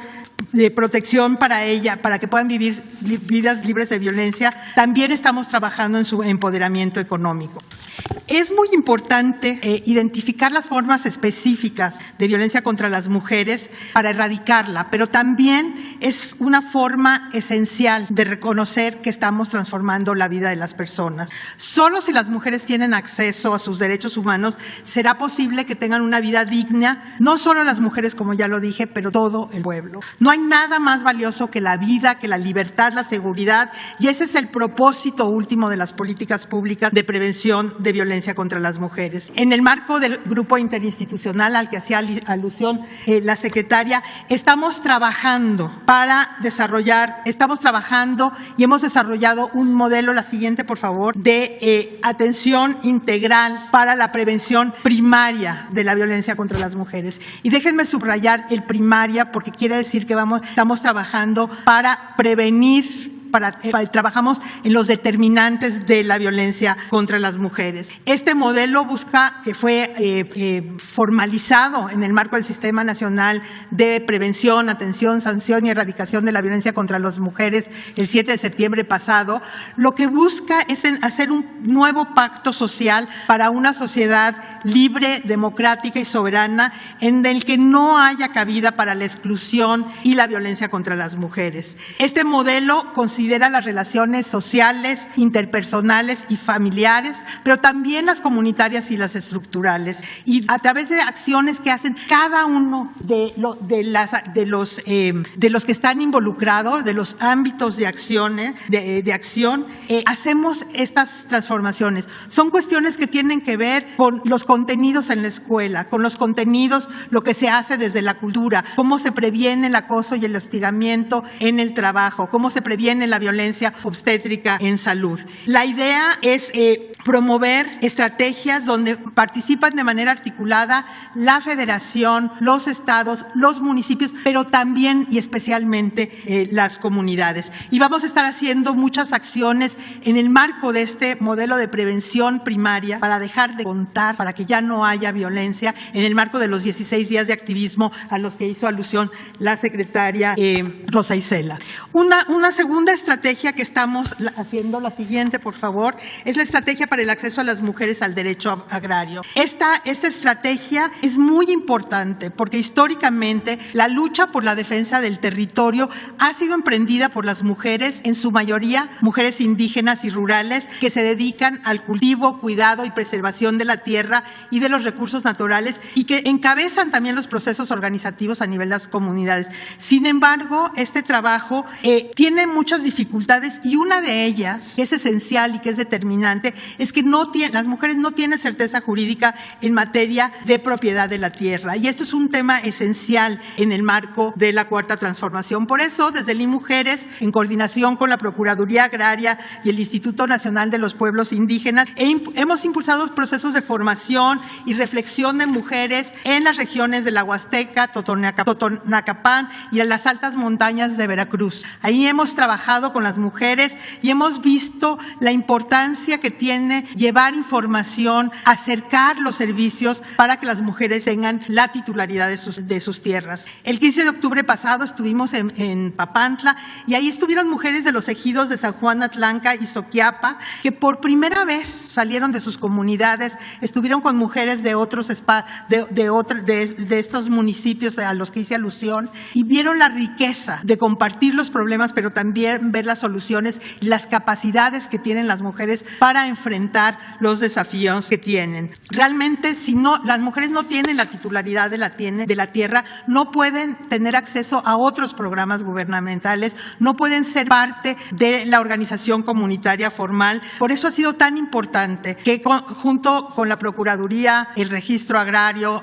de protección para ella, para que puedan vivir vidas libres de violencia, también estamos trabajando en su empoderamiento económico. Es muy importante identificar las formas específicas de violencia contra las mujeres para erradicarla, pero también es una forma esencial de reconocer que estamos transformando la vida de las personas. Solo si las mujeres tienen acceso a sus derechos humanos será posible que tengan una vida digna, no solo las mujeres, como ya lo dije, pero todo el pueblo. No hay nada más valioso que la vida, que la libertad, la seguridad, y ese es el propósito último de las políticas públicas de prevención de violencia contra las mujeres. En el marco del grupo interinstitucional al que hacía alusión la secretaria, estamos trabajando y hemos desarrollado un modelo, la siguiente por favor, de atención integral para la prevención primaria de la violencia contra las mujeres. Y déjenme subrayar el primaria porque quiere decir que estamos trabajando para prevenir, trabajamos en los determinantes de la violencia contra las mujeres. Este modelo busca, que fue formalizado en el marco del Sistema Nacional de Prevención, Atención, Sanción y Erradicación de la Violencia contra las Mujeres el 7 de septiembre pasado, lo que busca es hacer un nuevo pacto social para una sociedad libre, democrática y soberana en el que no haya cabida para la exclusión y la violencia contra las mujeres. Este modelo considera las relaciones sociales, interpersonales y familiares, pero también las comunitarias y las estructurales. Y a través de acciones que hacen cada uno de los que están involucrados, de los ámbitos de acción, hacemos estas transformaciones. Son cuestiones que tienen que ver con los contenidos en la escuela, con los contenidos, lo que se hace desde la cultura, cómo se previene el acoso y el hostigamiento en el trabajo, cómo se previene la violencia obstétrica en salud. La idea es promover estrategias donde participan de manera articulada la federación, los estados, los municipios, pero también y especialmente las comunidades. Y vamos a estar haciendo muchas acciones en el marco de este modelo de prevención primaria para dejar de contar, para que ya no haya violencia, en el marco de los 16 días de activismo a los que hizo alusión la secretaria Rosa Isela. Una segunda estrategia que estamos haciendo, la siguiente por favor, es la estrategia para el acceso a las mujeres al derecho agrario. Esta estrategia es muy importante porque históricamente la lucha por la defensa del territorio ha sido emprendida por las mujeres, en su mayoría mujeres indígenas y rurales que se dedican al cultivo, cuidado y preservación de la tierra y de los recursos naturales y que encabezan también los procesos organizativos a nivel de las comunidades. Sin embargo, este trabajo tiene muchas dificultades y una de ellas, que es esencial y que es determinante, es que las mujeres no tienen certeza jurídica en materia de propiedad de la tierra. Y esto es un tema esencial en el marco de la Cuarta Transformación. Por eso, desde el IMujeres, en coordinación con la Procuraduría Agraria y el Instituto Nacional de los Pueblos Indígenas, hemos impulsado procesos de formación y reflexión de mujeres en las regiones de la Huasteca, Totonacapán y en las altas montañas de Veracruz. Ahí hemos trabajado con las mujeres y hemos visto la importancia que tiene llevar información, acercar los servicios para que las mujeres tengan la titularidad de sus tierras. El 15 de octubre pasado estuvimos en Papantla y ahí estuvieron mujeres de los ejidos de San Juan Atlanca y Soquiapa que por primera vez salieron de sus comunidades, estuvieron con mujeres de estos municipios a los que hice alusión y vieron la riqueza de compartir los problemas, pero también ver las soluciones y las capacidades que tienen las mujeres para enfrentar los desafíos que tienen. Realmente, si las mujeres no tienen la titularidad de la tierra, no pueden tener acceso a otros programas gubernamentales, no pueden ser parte de la organización comunitaria formal. Por eso ha sido tan importante que junto con la Procuraduría, el Registro Agrario,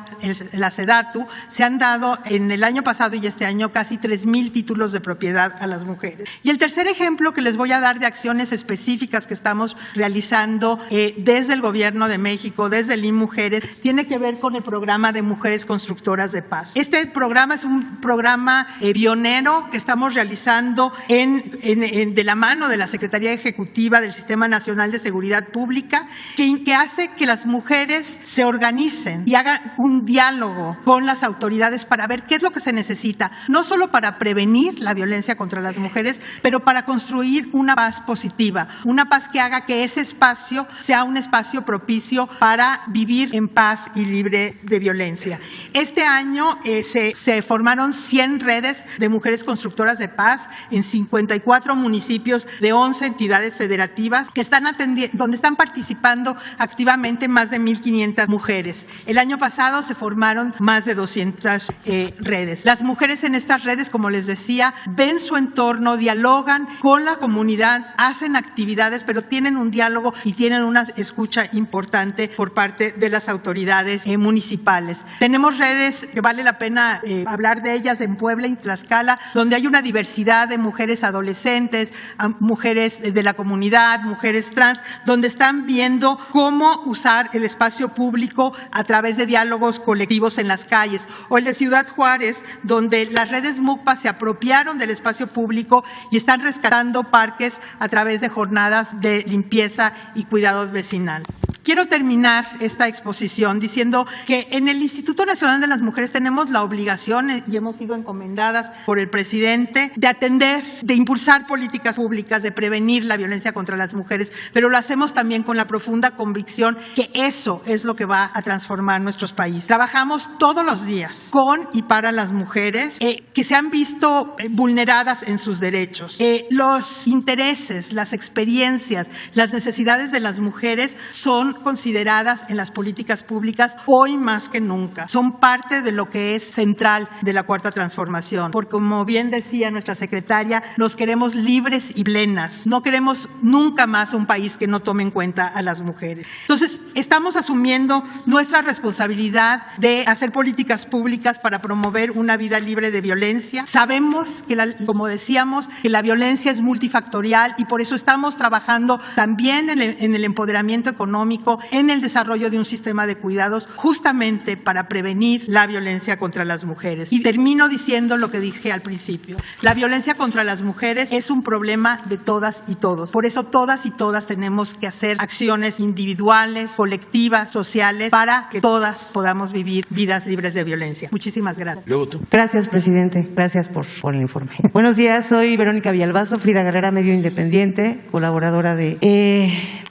la SEDATU, se han dado en el año pasado y este año casi 3,000 títulos de propiedad a las mujeres. Y el tercer tercer ejemplo que les voy a dar de acciones específicas que estamos realizando desde el Gobierno de México, desde el INMujeres, tiene que ver con el programa de Mujeres Constructoras de Paz. Este programa es un programa pionero que estamos realizando de la mano de la Secretaría Ejecutiva del Sistema Nacional de Seguridad Pública, que hace que las mujeres se organicen y hagan un diálogo con las autoridades para ver qué es lo que se necesita, no solo para prevenir la violencia contra las mujeres, pero para construir una paz positiva, una paz que haga que ese espacio sea un espacio propicio para vivir en paz y libre de violencia. Este año se formaron 100 redes de mujeres constructoras de paz en 54 municipios de 11 entidades federativas que están donde están participando activamente más de 1,500 mujeres. El año pasado se formaron más de 200 redes. Las mujeres en estas redes, como les decía, ven su entorno, dialogan con la comunidad, hacen actividades, pero tienen un diálogo y tienen una escucha importante por parte de las autoridades municipales. Tenemos redes que vale la pena hablar de ellas en Puebla y Tlaxcala, donde hay una diversidad de mujeres adolescentes, mujeres de la comunidad, mujeres trans, donde están viendo cómo usar el espacio público a través de diálogos colectivos en las calles. O el de Ciudad Juárez, donde las redes MUCPA se apropiaron del espacio público y están rescatando parques a través de jornadas de limpieza y cuidado vecinal. Quiero terminar esta exposición diciendo que en el Instituto Nacional de las Mujeres tenemos la obligación, y hemos sido encomendadas por el presidente, de atender, de impulsar políticas públicas, de prevenir la violencia contra las mujeres, pero lo hacemos también con la profunda convicción que eso es lo que va a transformar nuestros países. Trabajamos todos los días con y para las mujeres que se han visto vulneradas en sus derechos. Los intereses, las experiencias, las necesidades de las mujeres son consideradas en las políticas públicas hoy más que nunca. Son parte de lo que es central de la Cuarta Transformación. Porque como bien decía nuestra secretaria, nos queremos libres y plenas. No queremos nunca más un país que no tome en cuenta a las mujeres. Entonces, estamos asumiendo nuestra responsabilidad de hacer políticas públicas para promover una vida libre de violencia. Sabemos que, como decíamos, que la violencia es multifactorial y por eso estamos trabajando también en el empoderamiento económico, en el desarrollo de un sistema de cuidados, justamente para prevenir la violencia contra las mujeres. Y termino diciendo lo que dije al principio. La violencia contra las mujeres es un problema de todas y todos. Por eso todas y todas tenemos que hacer acciones individuales, colectivas, sociales, para que todas podamos vivir vidas libres de violencia. Muchísimas gracias. Luego tú. Gracias, presidente. Gracias por el informe. Buenos días, soy Verónica Villalbazo, Frida Guerrera, medio independiente, colaboradora de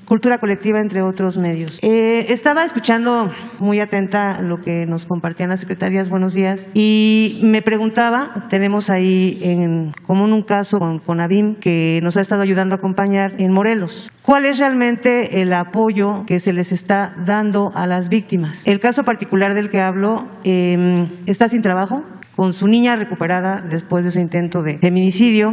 Cultura Colectiva, entre otros medios. Estaba escuchando muy atenta lo que nos compartían las secretarias, buenos días, y me preguntaba, tenemos ahí en común un caso con ABIM que nos ha estado ayudando a acompañar en Morelos. ¿Cuál es realmente el apoyo que se les está dando a las víctimas? El caso particular del que hablo está sin trabajo, con su niña recuperada después de ese intento de feminicidio,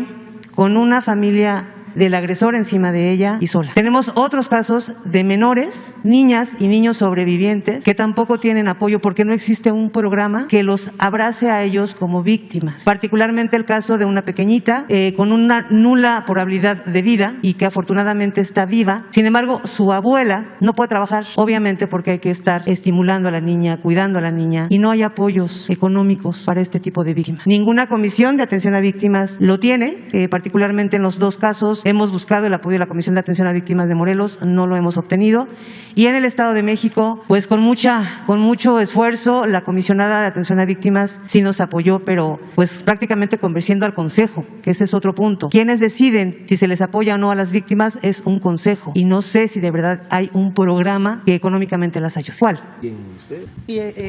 con una familia del agresor encima de ella y sola. Tenemos otros casos de menores, niñas y niños sobrevivientes que tampoco tienen apoyo porque no existe un programa que los abrace a ellos como víctimas. Particularmente el caso de una pequeñita con una nula probabilidad de vida y que afortunadamente está viva. Sin embargo, su abuela no puede trabajar, obviamente porque hay que estar estimulando a la niña, cuidando a la niña, y no hay apoyos económicos para este tipo de víctimas. Ninguna comisión de atención a víctimas lo tiene, particularmente en los dos casos. Hemos buscado el apoyo de la Comisión de Atención a Víctimas de Morelos, no lo hemos obtenido. Y en el Estado de México, pues con mucho esfuerzo, la comisionada de Atención a Víctimas sí nos apoyó, pero pues prácticamente convenciendo al Consejo, que ese es otro punto. Quienes deciden si se les apoya o no a las víctimas es un Consejo, y no sé si de verdad hay un programa que económicamente las ayude. ¿Cuál?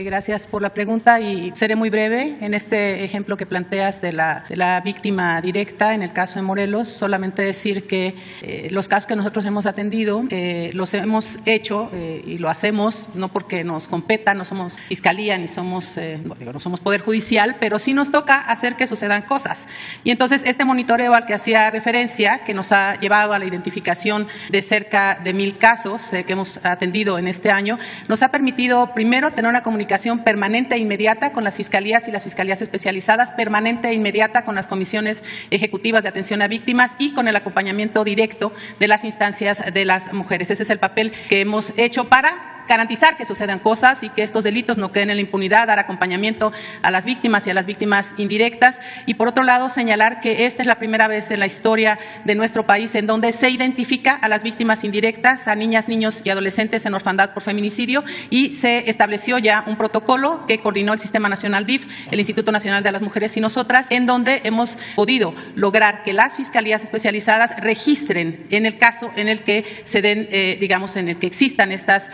Gracias por la pregunta y seré muy breve. En este ejemplo que planteas de la víctima directa, en el caso de Morelos, solamente decir que los casos que nosotros hemos atendido los hemos hecho y lo hacemos no porque nos competa, no somos fiscalía ni somos, no somos poder judicial, pero sí nos toca hacer que sucedan cosas. Y entonces este monitoreo al que hacía referencia, que nos ha llevado a la identificación de cerca de 1,000 casos que hemos atendido en este año, nos ha permitido primero tener una comunicación permanente e inmediata con las fiscalías y las fiscalías especializadas, permanente e inmediata con las comisiones ejecutivas de atención a víctimas y con el acompañamiento directo de las instancias de las mujeres. Ese es el papel que hemos hecho para garantizar que sucedan cosas y que estos delitos no queden en la impunidad, dar acompañamiento a las víctimas y a las víctimas indirectas. Y por otro lado, señalar que esta es la primera vez en la historia de nuestro país en donde se identifica a las víctimas indirectas, a niñas, niños y adolescentes en orfandad por feminicidio, y se estableció ya un protocolo que coordinó el Sistema Nacional DIF, el Instituto Nacional de las Mujeres y nosotras, en donde hemos podido lograr que las fiscalías especializadas registren en el caso en el que se den, en el que existan estas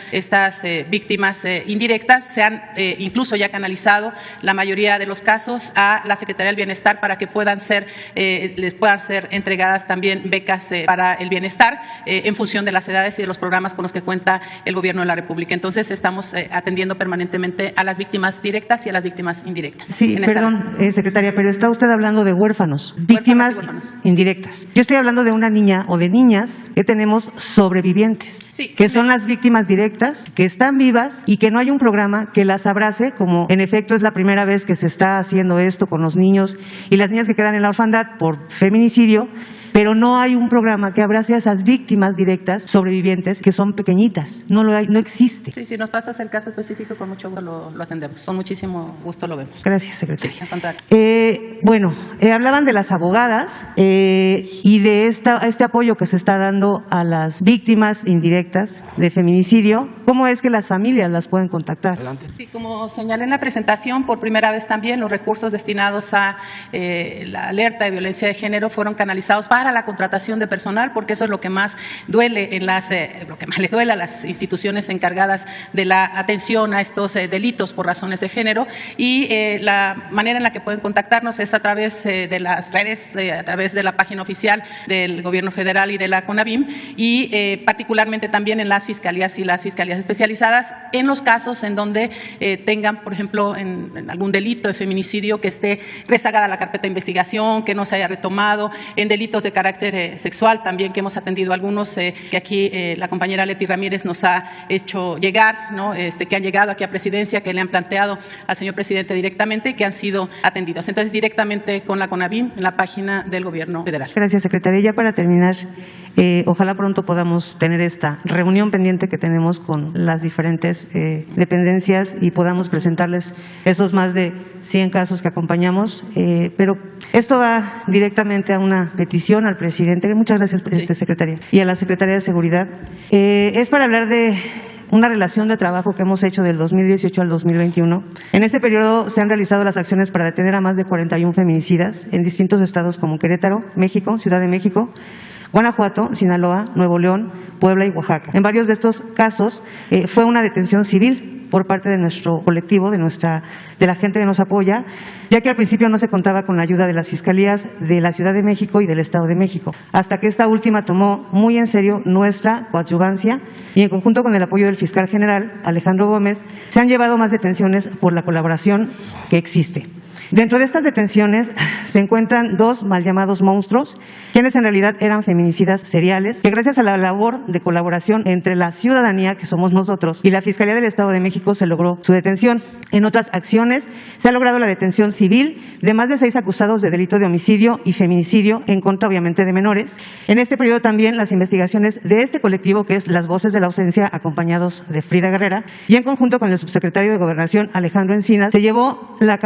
víctimas indirectas, se han incluso ya canalizado la mayoría de los casos a la Secretaría del Bienestar para que les puedan ser entregadas también becas para el bienestar en función de las edades y de los programas con los que cuenta el Gobierno de la República. Entonces estamos atendiendo permanentemente a las víctimas directas y a las víctimas indirectas. Sí, perdón, secretaria, pero está usted hablando de huérfanos, víctimas indirectas. Yo estoy hablando de una niña o de niñas que tenemos sobrevivientes, que son las víctimas directas, que están vivas y que no hay un programa que las abrace, como en efecto es la primera vez que se está haciendo esto con los niños y las niñas que quedan en la orfandad por feminicidio, pero no hay un programa que abrace a esas víctimas directas sobrevivientes que son pequeñitas. No lo hay, no existe. Sí, si nos pasas el caso específico, con mucho gusto lo atendemos. Con muchísimo gusto lo vemos. Gracias, secretaria. Sí, al contrario. Hablaban de las abogadas y de este apoyo que se está dando a las víctimas indirectas de feminicidio. ¿Cómo es que las familias las pueden contactar? Adelante. Sí, como señalé en la presentación, por primera vez también los recursos destinados a la alerta de violencia de género fueron canalizados para la contratación de personal, porque eso es lo que más duele lo que más le duele a las instituciones encargadas de la atención a estos delitos por razones de género. Y la manera en la que pueden contactarnos es a través de las redes, a través de la página oficial del Gobierno Federal y de la CONAVIM, y particularmente también en las fiscalías y las fiscalías especializadas en los casos en donde tengan, por ejemplo, en algún delito de feminicidio que esté rezagada la carpeta de investigación, que no se haya retomado, en delitos de carácter sexual también, que hemos atendido algunos que aquí la compañera Leti Ramírez nos ha hecho llegar, ¿no? Que han llegado aquí a Presidencia, que le han planteado al señor presidente directamente y que han sido atendidos. Entonces, directamente con la CONAVIM en la página del Gobierno Federal. Gracias, secretaria. Ya para terminar, ojalá pronto podamos tener esta reunión pendiente que tenemos con las diferentes dependencias y podamos presentarles esos más de 100 casos que acompañamos, pero esto va directamente a una petición al presidente. Muchas gracias, secretaria, y a la Secretaría de Seguridad. Es para hablar de una relación de trabajo que hemos hecho del 2018 al 2021. En este periodo se han realizado las acciones para detener a más de 41 feminicidas en distintos estados como Querétaro, México, Ciudad de México, Guanajuato, Sinaloa, Nuevo León, Puebla y Oaxaca. En varios de estos casos fue una detención civil por parte de nuestro colectivo, de la gente que nos apoya, ya que al principio no se contaba con la ayuda de las fiscalías de la Ciudad de México y del Estado de México, hasta que esta última tomó muy en serio nuestra coadyuvancia y en conjunto con el apoyo del fiscal general, Alejandro Gómez, se han llevado más detenciones por la colaboración que existe. Dentro de estas detenciones se encuentran dos mal llamados monstruos, quienes en realidad eran feminicidas seriales, que gracias a la labor de colaboración entre la ciudadanía, que somos nosotros, y la Fiscalía del Estado de México se logró su detención. En otras acciones se ha logrado la detención civil de más de 6 acusados de delito de homicidio y feminicidio en contra, obviamente, de menores. En este periodo también las investigaciones de este colectivo, que es Las Voces de la Ausencia, acompañados de Frida Guerrera, y en conjunto con el subsecretario de Gobernación, Alejandro Encinas, se llevó a la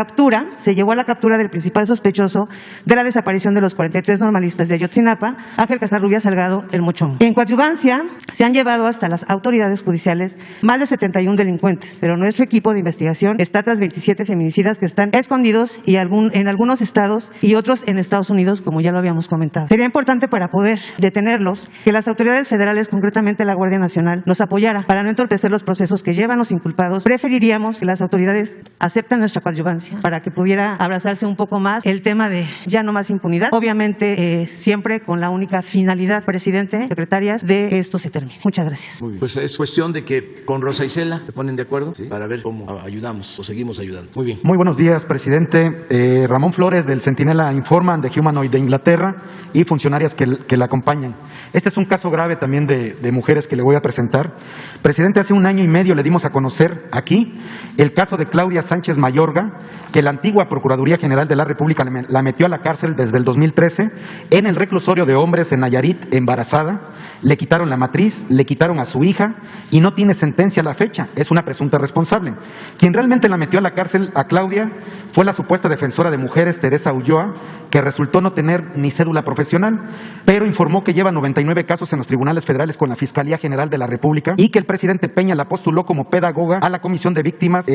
captura del principal sospechoso de la desaparición de los 43 normalistas de Ayotzinapa, Ángel Casarrubias Salgado, el Mochón. En coadyuvancia se han llevado hasta las autoridades judiciales más de 71 delincuentes, pero nuestro equipo de investigación está tras 27 feminicidas que están escondidos y en algunos estados y otros en Estados Unidos, como ya lo habíamos comentado. Sería importante, para poder detenerlos, que las autoridades federales, concretamente la Guardia Nacional, nos apoyara para no entorpecer los procesos que llevan los inculpados. Preferiríamos que las autoridades acepten nuestra coadyuvancia para que pudiéramos pudiera abrazarse un poco más el tema de ya no más impunidad. Obviamente, siempre con la única finalidad, presidente, secretarias, de que esto se termine. Muchas gracias. Muy bien. Pues es cuestión de que con Rosa Isela se ponen de acuerdo, ¿sí?, para ver cómo ayudamos o seguimos ayudando. Muy bien. Muy buenos días, presidente. Ramón Flores, del Centinela Informan, de Humanoid de Inglaterra, y funcionarias que la acompañan. Este es un caso grave también de mujeres que le voy a presentar. Presidente, hace 1 año y medio le dimos a conocer aquí el caso de Claudia Sánchez Mayorga, que la antigua Procuraduría General de la República la metió a la cárcel desde el 2013 en el reclusorio de hombres en Nayarit, embarazada. Le quitaron la matriz, le quitaron a su hija y no tiene sentencia a la fecha. Es una presunta responsable. Quien realmente la metió a la cárcel a Claudia fue la supuesta defensora de mujeres, Teresa Ulloa, que resultó no tener ni cédula profesional, pero informó que lleva 99 casos en los tribunales federales con la Fiscalía General de la República y que el presidente Peña la postuló como pedagoga a la Comisión de Víctimas.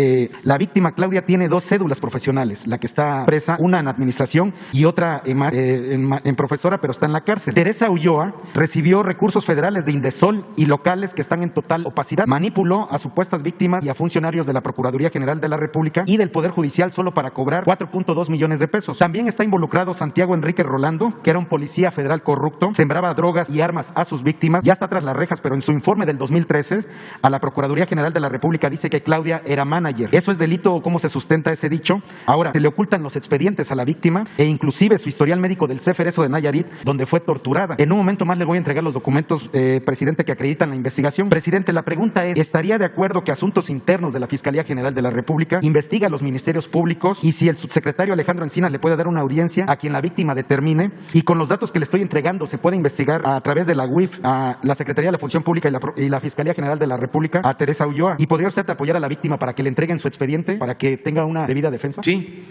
La víctima, Claudia, tiene 2 cédulas profesionales, la que está presa, una en administración y otra en profesora, pero está en la cárcel. Teresa Ulloa recibió recursos federales de Indesol y locales que están en total opacidad. Manipuló a supuestas víctimas y a funcionarios de la Procuraduría General de la República y del Poder Judicial solo para cobrar 4.2 millones de pesos. También está involucrado Santiago Enrique Rolando, que era un policía federal corrupto, sembraba drogas y armas a sus víctimas, ya está tras las rejas, pero en su informe del 2013 a la Procuraduría General de la República dice que Claudia era manager. ¿Eso es delito o cómo se sustenta ese dicho? Ahora, se le ocultan los expedientes a la víctima e inclusive su historial médico del CFRSO de Nayarit, donde fue torturada. En un momento más le voy a entregar los documentos, presidente, que acreditan la investigación. Presidente, la pregunta es, ¿estaría de acuerdo que Asuntos Internos de la Fiscalía General de la República investiga a los ministerios públicos y si el subsecretario Alejandro Encinas le puede dar una audiencia a quien la víctima determine, y con los datos que le estoy entregando se puede investigar a través de la UIF a la Secretaría de la Función Pública y la Fiscalía General de la República a Teresa Ulloa? ¿Y podría usted apoyar a la víctima para que le entreguen su expediente, para que tenga una debida defensa? Sí,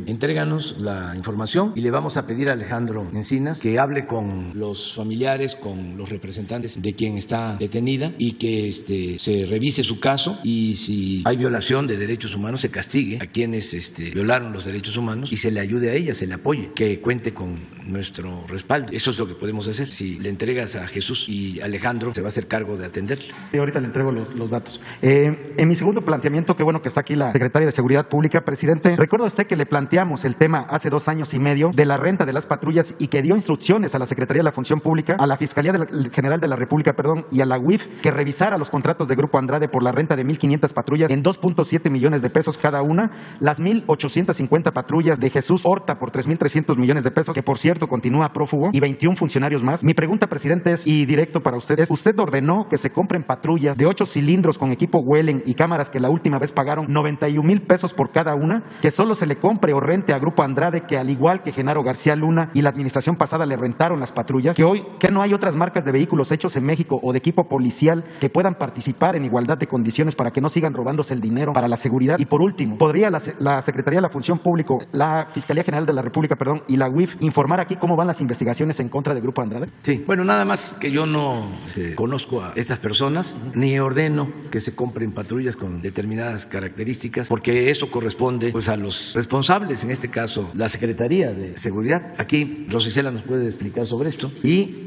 entréganos la información y le vamos a pedir a Alejandro Encinas que hable con los familiares, con los representantes de quien está detenida y que se revise su caso, y si hay violación de derechos humanos se castigue a quienes violaron los derechos humanos y se le ayude a ella, se le apoye, que cuente con nuestro respaldo. Eso es lo que podemos hacer. Si le entregas a Jesús y Alejandro se va a hacer cargo de atenderlo. Sí, ahorita le entrego los datos. En mi segundo planteamiento, qué bueno que está aquí la Secretaria de Seguridad Pública, presidente, recuerda usted que le planteamos el tema hace 2 años y medio de la renta de las patrullas y que dio instrucciones a la Secretaría de la Función Pública, a la Fiscalía General de la República, y a la UIF que revisara los contratos de Grupo Andrade por la renta de 1,500 patrullas en 2.7 millones de pesos cada una, las 1,850 patrullas de Jesús Horta por 3,300 millones de pesos, que por cierto continúa prófugo, y 21 funcionarios más. Mi pregunta, presidente, es, y directo para usted, es, ¿usted ordenó que se compren patrullas de 8 cilindros con equipo Wellen y cámaras que la última vez pagaron 91,000 pesos por cada una, que solo se le compre o rente a Grupo Andrade, que al igual que Genaro García Luna y la administración pasada le rentaron las patrullas, que hoy que no hay otras marcas de vehículos hechos en México o de equipo policial que puedan participar en igualdad de condiciones para que no sigan robándose el dinero para la seguridad? Y por último, ¿podría la Secretaría de la Función Pública, la Fiscalía General de la República, y la UIF informar aquí cómo van las investigaciones en contra de Grupo Andrade? Sí, bueno, nada más que yo no conozco a estas personas, ni ordeno que se compren patrullas con determinadas características, porque eso corresponde pues a los responsables, en este caso la Secretaría de Seguridad. Aquí Rosa Isela nos puede explicar sobre esto y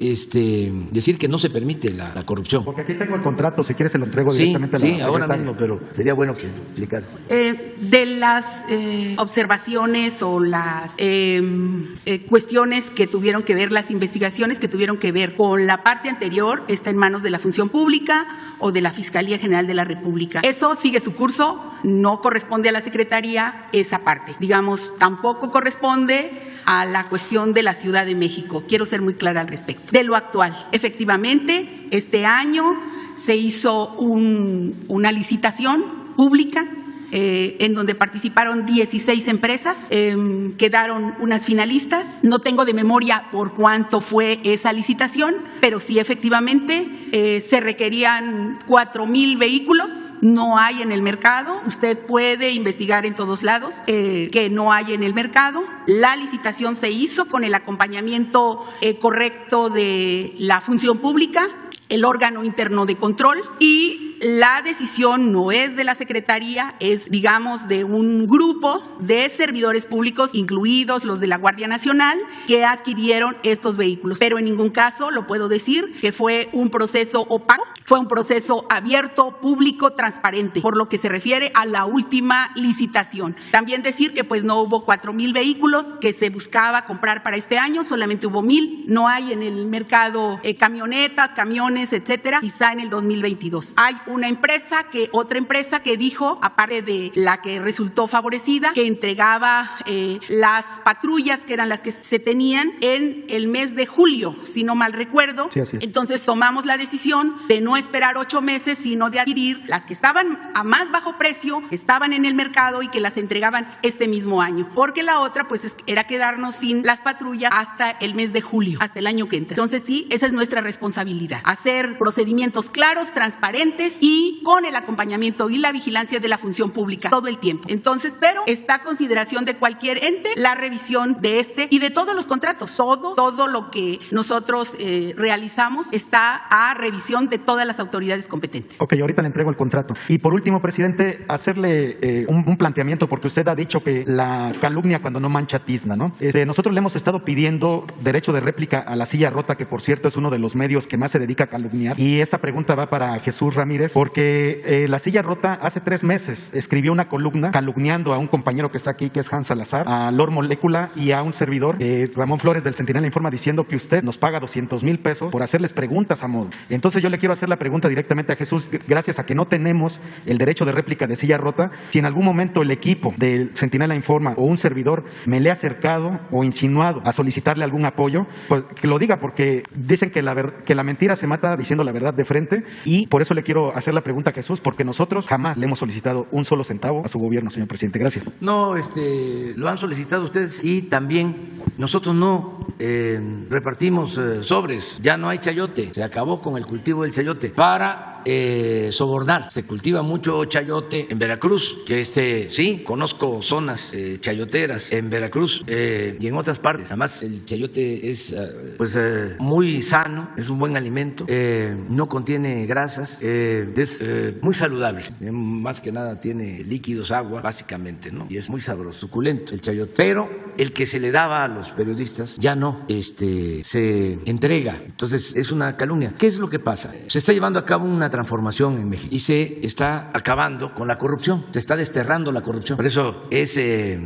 decir que no se permite la corrupción. Porque aquí tengo el contrato, si quieres se lo entrego directamente a la secretaria. secretaria. Ahora mismo, pero sería bueno que lo explicara. De las observaciones o las cuestiones que tuvieron que ver, las investigaciones que tuvieron que ver con la parte anterior, está en manos de la Función Pública o de la Fiscalía General de la República. Eso sigue su curso, no corresponde a la Secretaría esa parte. Digamos, tampoco corresponde a la cuestión de la Ciudad de México. Quiero ser muy clara al respecto. De lo actual, efectivamente, este año se hizo una licitación pública en donde participaron 16 empresas, quedaron unas finalistas. No tengo de memoria por cuánto fue esa licitación, pero sí efectivamente se requerían 4,000 vehículos. No hay en el mercado. Usted puede investigar en todos lados que no hay en el mercado. La licitación se hizo con el acompañamiento correcto de la Función Pública, el órgano interno de control, y la decisión no es de la Secretaría, es, digamos, de un grupo de servidores públicos, incluidos los de la Guardia Nacional, que adquirieron estos vehículos. Pero en ningún caso lo puedo decir que fue un proceso opaco, fue un proceso abierto, público, transparente, por lo que se refiere a la última licitación. También decir que pues no hubo 4,000 vehículos que se buscaba comprar para este año, solamente hubo 1,000, no hay en el mercado camionetas, camiones, etcétera, quizá en el 2022. Hay otra empresa que dijo, aparte de la que resultó favorecida, que entregaba las patrullas que eran las que se tenían en el mes de julio, si no mal recuerdo. Sí, así es. Entonces tomamos la decisión de no esperar 8 meses, sino de adquirir las que estaban a más bajo precio, que estaban en el mercado y que las entregaban este mismo año, porque la otra pues era quedarnos sin las patrullas hasta el mes de julio, hasta el año que entra. Entonces sí, esa es nuestra responsabilidad, hacer procedimientos claros, transparentes y con el acompañamiento y la vigilancia de la función pública todo el tiempo. Entonces, pero está a consideración de cualquier ente la revisión de este y de todos los contratos, todo lo que nosotros realizamos está a revisión de todas las autoridades competentes. Ok, ahorita le entrego el contrato. Y por último, presidente, hacerle un planteamiento, porque usted ha dicho que la calumnia cuando no mancha tizna, ¿no? Nosotros le hemos estado pidiendo derecho de réplica a La Silla Rota, que por cierto es uno de los medios que más se dedica a calumniar. Y esta pregunta va para Jesús Ramírez, porque La Silla Rota hace 3 meses escribió una columna calumniando a un compañero que está aquí, que es Hans Salazar, a Lord Molécula y a un servidor, Ramón Flores del Centinela Informa, diciendo que usted nos paga 200,000 pesos por hacerles preguntas a modo. Entonces yo le quiero hacer la pregunta directamente a Jesús, gracias a que no tenemos el derecho de réplica de Silla Rota, si en algún momento el equipo del Centinela Informa o un servidor me le ha acercado o insinuado a solicitarle algún apoyo, pues que lo diga, porque dicen que la mentira se mata diciendo la verdad de frente, y por eso le quiero hacer la pregunta a Jesús, porque nosotros jamás le hemos solicitado un solo centavo a su gobierno, señor presidente. Gracias. No, lo han solicitado ustedes y también nosotros no repartimos sobres, ya no hay chayote, se acabó con el cultivo del chayote para sobornar. Se cultiva mucho chayote en Veracruz, que sí, conozco zonas chayoteras en Veracruz y en otras partes. Además, el chayote es muy sano, es un buen alimento, no contiene grasas, es muy saludable, más que nada tiene líquidos, agua, básicamente, ¿no? Y es muy sabroso, suculento el chayote. Pero el que se le daba a los periodistas ya no se entrega. Entonces es una calumnia. ¿Qué es lo que pasa? Se está llevando a cabo una transformación en México y se está acabando con la corrupción, se está desterrando la corrupción. Por eso es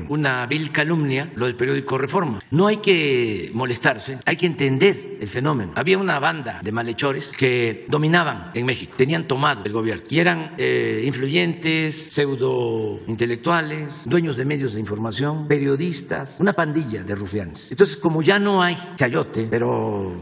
una vil calumnia lo del periódico Reforma. No hay que molestarse, hay que entender el fenómeno. Había una banda de malhechores que dominaban en México, tenían tomado el gobierno y eran influyentes, pseudo intelectuales, dueños de medios de información, periodistas, una pandilla de rufianes. Entonces, como ya no hay chayote, pero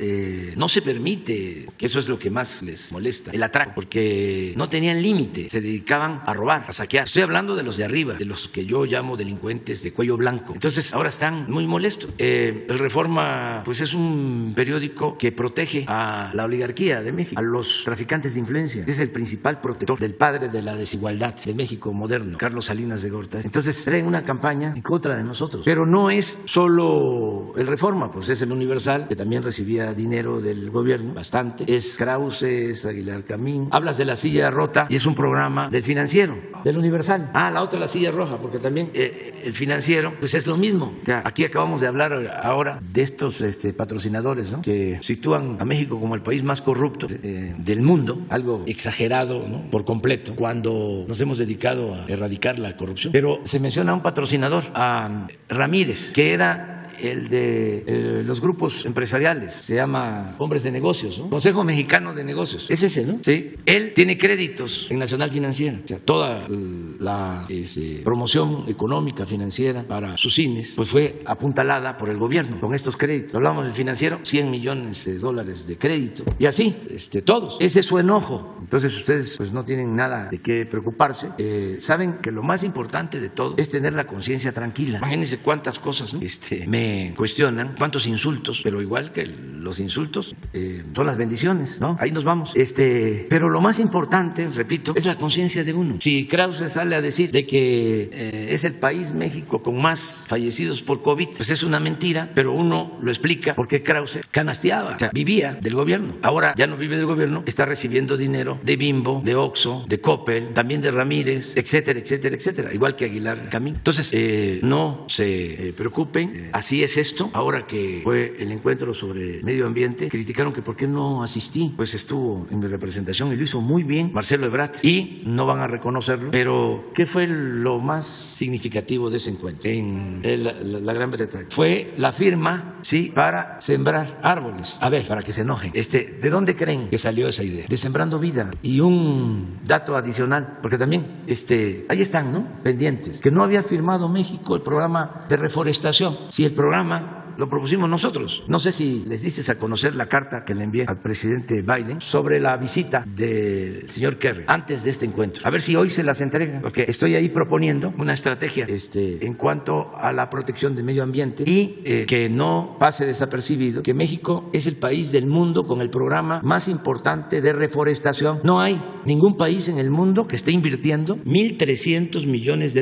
no se permite, que eso es lo que más les molesta, el atraco, porque no tenían límite, se dedicaban a robar, a saquear. Estoy hablando de los de arriba, de los que yo llamo delincuentes de cuello blanco. Entonces, ahora están muy molestos. El Reforma, pues es un periódico que protege a la oligarquía de México, a los traficantes de influencia. Es el principal protector del padre de la desigualdad de México moderno, Carlos Salinas de Gortari. Entonces, traen una campaña en contra de nosotros. Pero no es solo el Reforma, pues es el Universal, que también recibía dinero del gobierno, bastante. Es Krause, es Aguilar Camín. Hablas de La Silla Rota y es un programa del Financiero, del Universal. La otra La Silla Roja, porque también el Financiero, pues es lo mismo. O sea, aquí acabamos de hablar ahora de estos patrocinadores, ¿no?, que sitúan a México como el país más corrupto del mundo, algo exagerado, ¿no?, por completo, cuando nos hemos dedicado a erradicar la corrupción. Pero se menciona a un patrocinador, a Ramírez, que era el de los grupos empresariales, se llama Hombres de Negocios, ¿no? Consejo Mexicano de Negocios, es ese, ¿no? Sí, él tiene créditos en Nacional Financiera, o sea, toda la promoción económica financiera para sus cines, pues fue apuntalada por el gobierno con estos créditos. Hablamos del Financiero, $100 millones de crédito, y así, todos. Ese es su enojo. Entonces ustedes pues no tienen nada de qué preocuparse. Saben que lo más importante de todo es tener la conciencia tranquila. Imagínense cuántas cosas, ¿no?, me cuestionan, cuántos insultos, pero igual que los insultos son las bendiciones, ¿no? Ahí nos vamos. Pero lo más importante, repito, es la conciencia de uno. Si Krause sale a decir de que es el país, México, con más fallecidos por COVID, pues es una mentira, pero uno lo explica porque Krause canasteaba, o sea, vivía del gobierno. Ahora ya no vive del gobierno, está recibiendo dinero ejemplo, de Bimbo, de Oxxo, de Coppel, también de Ramírez, etcétera, etcétera, etcétera, igual que Aguilar Camín. Entonces, no se preocupen, así es esto. Ahora que fue el encuentro sobre medio ambiente, criticaron que por qué no asistí. Pues estuvo en mi representación y lo hizo muy bien Marcelo Ebrard, y no van a reconocerlo, pero ¿qué fue lo más significativo de ese encuentro en la Gran Bretaña? Fue la firma, sí, para sembrar árboles. A ver, para que se enojen, ¿de dónde creen que salió esa idea? De Sembrando Vida. Y un dato adicional, porque también ahí están, ¿no?, pendientes, que no había firmado México el programa de reforestación. Si el programa lo propusimos nosotros. No sé si les diste a conocer la carta que le envié al presidente Biden sobre la visita del señor Kerry antes de este encuentro. A ver si hoy se las entregan, porque estoy ahí proponiendo una estrategia en cuanto a la protección del medio ambiente y que no pase desapercibido que México es el país del mundo con el programa más importante de reforestación. No hay ningún país en el mundo que esté invirtiendo $1,300 millones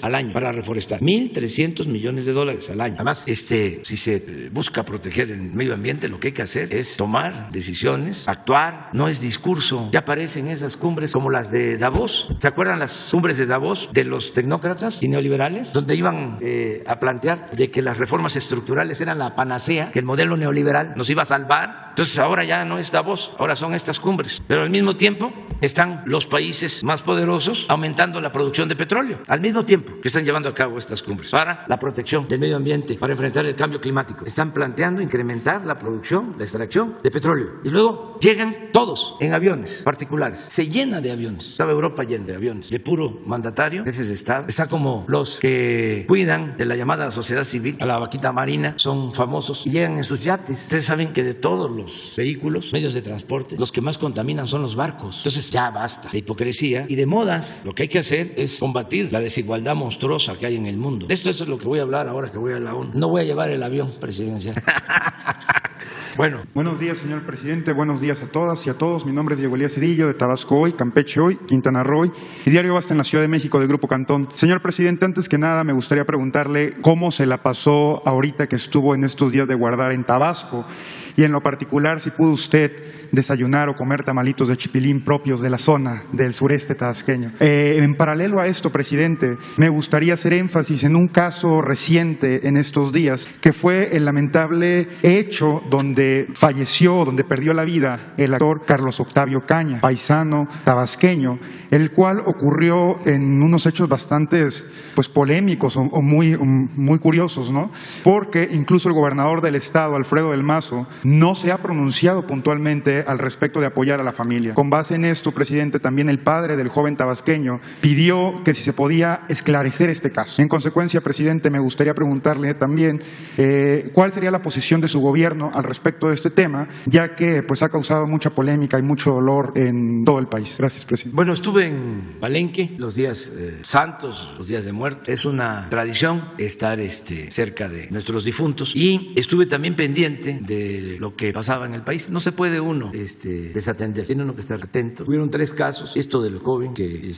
al año para reforestar. $1,300 millones al año. Además, si se busca proteger el medio ambiente, lo que hay que hacer es tomar decisiones, actuar, no es discurso. Ya aparecen esas cumbres como las de Davos. ¿Se acuerdan las cumbres de Davos de los tecnócratas y neoliberales? Donde iban a plantear de que las reformas estructurales eran la panacea, que el modelo neoliberal nos iba a salvar. Entonces ahora ya no es Davos, ahora son estas cumbres. Pero al mismo tiempo están los países más poderosos aumentando la producción de petróleo. Al mismo tiempo que están llevando a cabo estas cumbres para la protección del medio ambiente, para enfrentar el cambio climático, están planteando incrementar la producción, la extracción de petróleo. Y luego llegan todos en aviones particulares. Se llena de aviones. Estaba Europa llena de aviones, de puro mandatario, jefes de Estado. Está como los que cuidan de la llamada sociedad civil, a la vaquita marina, son famosos y llegan en sus yates. Ustedes saben que de todos los vehículos, medios de transporte, los que más contaminan son los barcos. Entonces ya basta de hipocresía y de modas. Lo que hay que hacer es combatir la desigualdad monstruosa que hay en el mundo. Esto es lo que voy a hablar ahora que voy a la ONU. No voy a llevar el avión presidencial. Bueno. Buenos días, señor presidente. Buenos días a todas y a todos. Mi nombre es Diego Elías Cedillo, de Tabasco Hoy, Campeche Hoy, Quintana Roo Hoy y Diario Basta en la Ciudad de México, de Grupo Cantón. Señor presidente, antes que nada me gustaría preguntarle cómo se la pasó ahorita que estuvo en estos días de guardar en Tabasco, y en lo particular si pudo usted desayunar o comer tamalitos de chipilín propios de la zona del sureste tabasqueño. En paralelo a esto, presidente, me gustaría hacer énfasis en un caso reciente en estos días, que fue el lamentable hecho donde falleció, donde perdió la vida el actor Carlos Octavio Caña, paisano tabasqueño, el cual ocurrió en unos hechos bastante polémicos o muy curiosos, ¿no? Porque incluso el gobernador del estado, Alfredo del Mazo, no se ha pronunciado puntualmente al respecto de apoyar a la familia. Con base en esto, presidente, también el padre del joven tabasqueño pidió que si se podía esclarecer este caso. En consecuencia, presidente, me gustaría preguntarle también cuál sería la posición de su gobierno al respecto de este tema, ya que ha causado mucha polémica y mucho dolor en todo el país. Gracias, presidente. Bueno, estuve en Palenque los días santos, los días de muerte. Es una tradición estar cerca de nuestros difuntos, y estuve también pendiente de lo que pasaba en el país. No se puede uno desatender, tiene uno que estar atento. Hubieron 3 casos, esto del joven que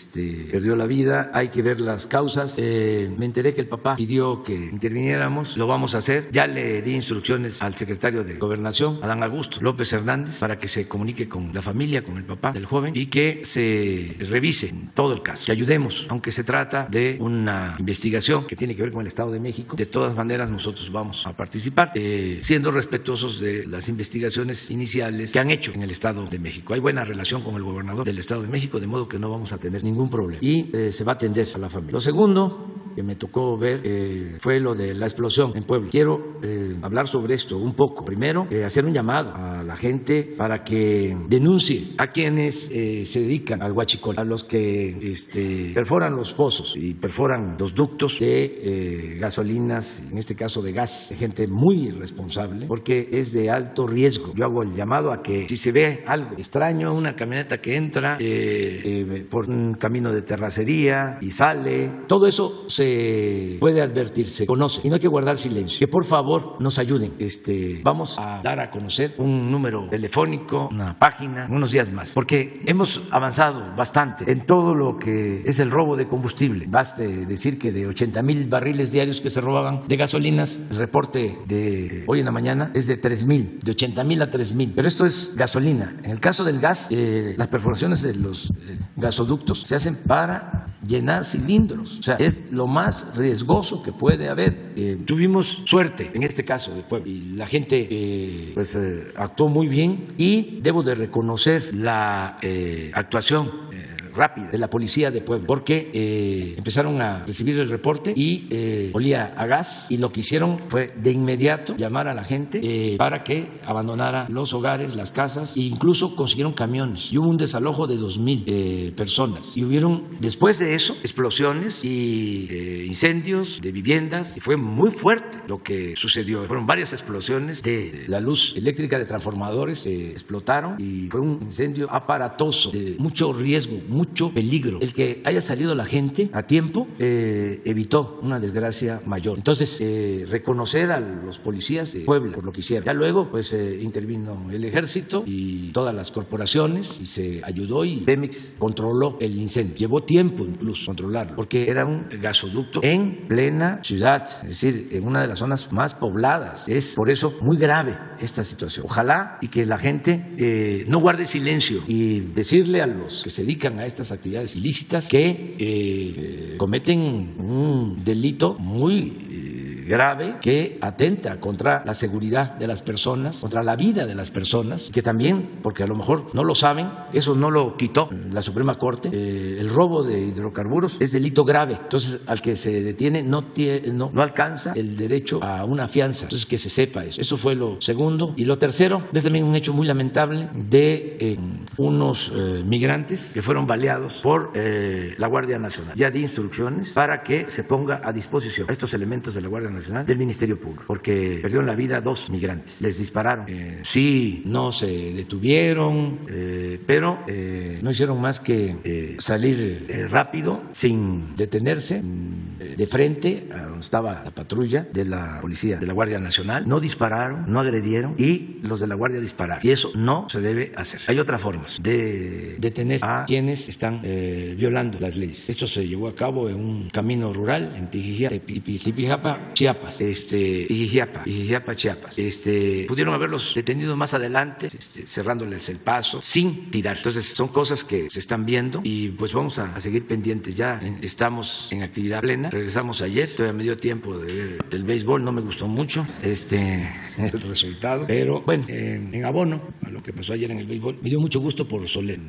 perdió la vida, hay que ver las causas. Me enteré que el papá pidió que interviniéramos, lo vamos a hacer. Ya le di instrucciones al secretario de Gobernación, Adán Augusto López Hernández, para que se comunique con la familia, con el papá del joven, y que se revise todo el caso, que ayudemos, aunque se trata de una investigación que tiene que ver con el Estado de México. De todas maneras, nosotros vamos a participar, siendo respetuosos de las investigaciones iniciales que han hecho en el Estado de México. Hay buena relación con el gobernador del Estado de México, de modo que no vamos a tener ningún problema, y se va a atender a la familia. Lo segundo que me tocó ver fue lo de la explosión en Puebla. Quiero hablar sobre esto un poco. Primero, hacer un llamado a la gente para que denuncie a quienes se dedican al huachicol, a los que perforan los pozos y perforan los ductos de gasolinas, en este caso de gas, de gente muy irresponsable, porque es de alto riesgo. Yo hago el llamado a que si se ve algo extraño, una camioneta que entra por un camino de terracería y sale, todo eso se se puede advertir, se conoce y no hay que guardar silencio. Que por favor nos ayuden. Vamos a dar a conocer un número telefónico, una página, unos días más, porque hemos avanzado bastante en todo lo que es el robo de combustible. Baste decir que de 80,000 barriles diarios que se robaban de gasolinas, el reporte de hoy en la mañana es de 3,000, de 80,000 a 3,000. Pero esto es gasolina. En el caso del gas, las perforaciones de los gasoductos se hacen para llenar cilindros. O sea, es lo más riesgoso que puede haber. Tuvimos suerte en este caso de Puebla y la gente actuó muy bien y debo de reconocer la actuación rápida de la policía de Puebla, porque empezaron a recibir el reporte y olía a gas, y lo que hicieron fue de inmediato llamar a la gente para que abandonara los hogares, las casas, e incluso consiguieron camiones, y hubo un desalojo de 2,000 personas, y hubieron después de eso explosiones y incendios de viviendas, y fue muy fuerte lo que sucedió. Fueron varias explosiones de la luz eléctrica de transformadores, explotaron, y fue un incendio aparatoso de mucho riesgo, mucho peligro. El que haya salido la gente a tiempo evitó una desgracia mayor. Entonces, reconocer a los policías de Puebla por lo que hicieron. Ya luego, pues, intervino el ejército y todas las corporaciones y se ayudó, y Pemex controló el incendio. Llevó tiempo incluso controlarlo, porque era un gasoducto en plena ciudad, es decir, en una de las zonas más pobladas. Es por eso muy grave esta situación. Ojalá y que la gente no guarde silencio y decirle a los que se dedican a estas actividades ilícitas que cometen un delito muy grave que atenta contra la seguridad de las personas, contra la vida de las personas, que también, porque a lo mejor no lo saben, eso no lo quitó la Suprema Corte, el robo de hidrocarburos es delito grave. Entonces, al que se detiene no alcanza el derecho a una fianza. Entonces, que se sepa eso. Eso fue lo segundo. Y lo tercero, es también un hecho muy lamentable de unos migrantes que fueron baleados por la Guardia Nacional. Ya di instrucciones para que se ponga a disposición a estos elementos de la Guardia Nacional del Ministerio Público, porque perdieron la vida 2 migrantes. Les dispararon. Sí, no se detuvieron, pero no hicieron más que salir rápido, sin detenerse, de frente a donde estaba la patrulla de la policía, de la Guardia Nacional. No dispararon, no agredieron, y los de la Guardia dispararon. Y eso no se debe hacer. Hay otras formas de detener a quienes están violando las leyes. Esto se llevó a cabo en un camino rural en Tijijiapa, Chiapas, Ijijiapa, Chiapas. Pudieron haberlos detenido más adelante, cerrándoles el paso, sin tirar. Entonces, son cosas que se están viendo, y pues vamos a seguir pendientes. Ya estamos en actividad plena. Regresamos ayer, todavía me dio tiempo de ver el béisbol, no me gustó mucho el resultado, pero bueno, en abono a lo que pasó ayer en el béisbol, me dio mucho gusto por Soler,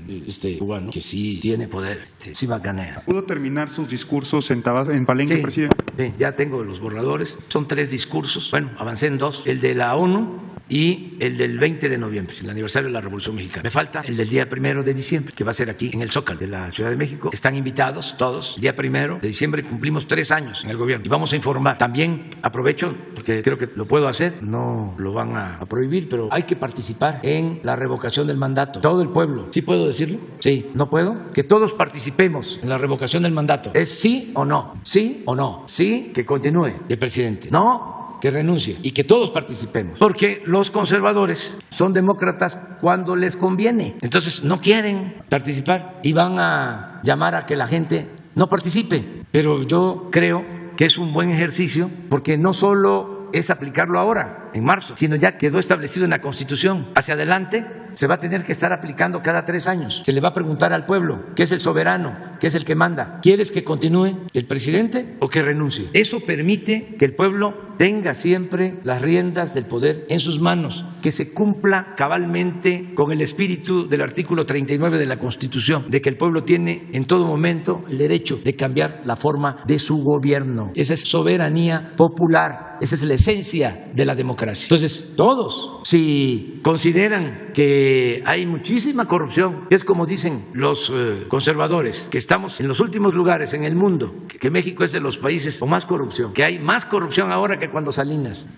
cubano, que sí tiene poder, sí bacanea. ¿Pudo terminar sus discursos en Palenque, sí, presidente? Sí, ya tengo los borradores, son 3 discursos, bueno, avancé en 2, el de la ONU y el del 20 de noviembre, el aniversario de la Revolución Mexicana. Me falta el del día 1 de diciembre, que va a ser aquí en el Zócalo de la Ciudad de México. Están invitados todos. El día 1 de diciembre cumplimos 3 años en el gobierno y vamos a informar. También aprovecho, porque creo que lo puedo hacer, no lo van a prohibir, pero hay que participar en la revocación del mandato. Todo el pueblo. ¿Sí puedo decirlo? Sí. ¿No puedo? Que todos participemos en la revocación del mandato. ¿Es sí o no? ¿Sí o no? Sí, que continúe el presidente. No, que renuncie, y que todos participemos, porque los conservadores son demócratas cuando les conviene. Entonces no quieren participar y van a llamar a que la gente no participe. Pero yo creo que es un buen ejercicio, porque no solo es aplicarlo ahora, en marzo, sino ya quedó establecido en la Constitución. Hacia adelante se va a tener que estar aplicando cada 3 años. Se le va a preguntar al pueblo, que es el soberano, que es el que manda, ¿quieres que continúe el presidente o que renuncie? Eso permite que el pueblo tenga siempre las riendas del poder en sus manos, que se cumpla cabalmente con el espíritu del artículo 39 de la Constitución, de que el pueblo tiene en todo momento el derecho de cambiar la forma de su gobierno. Esa es soberanía popular, esa es la esencia de la democracia. Entonces, todos, si consideran que que hay muchísima corrupción, que es como dicen los conservadores, que estamos en los últimos lugares en el mundo, que México es de los países con más corrupción, que hay más corrupción ahora que cuando Salinas,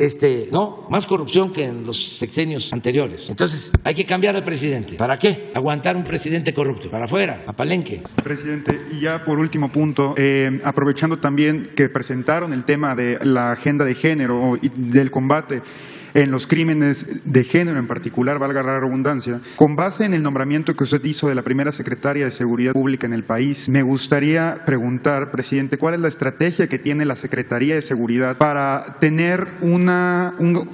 no, más corrupción que en los sexenios anteriores. Entonces hay que cambiar de presidente. ¿Para qué? Aguantar un presidente corrupto. Para afuera, a Palenque. Presidente, y ya por último punto, aprovechando también que presentaron el tema de la agenda de género y del combate en los crímenes de género en particular, valga la redundancia, con base en el nombramiento que usted hizo de la primera secretaria de Seguridad Pública en el país, me gustaría preguntar, presidente, ¿cuál es la estrategia que tiene la Secretaría de Seguridad para tener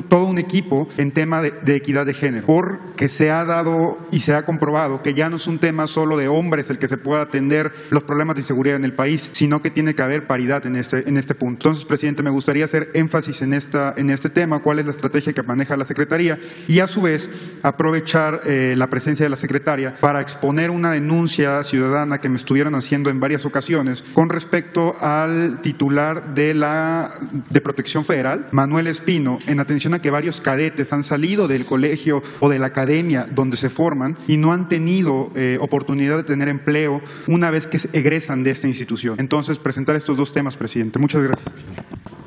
todo un equipo en tema de equidad de género? Porque se ha dado y se ha comprobado que ya no es un tema solo de hombres el que se pueda atender los problemas de inseguridad en el país, sino que tiene que haber paridad en este punto. Entonces, presidente, me gustaría hacer énfasis en este tema, cuál es la estrategia que maneja la Secretaría y a su vez aprovechar la presencia de la Secretaria para exponer una denuncia ciudadana que me estuvieron haciendo en varias ocasiones con respecto al titular de Protección Federal, Manuel Espino, en atención a que varios cadetes han salido del colegio o de la academia donde se forman y no han tenido oportunidad de tener empleo una vez que egresan de esta institución. Entonces, presentar estos dos temas, presidente. Muchas gracias.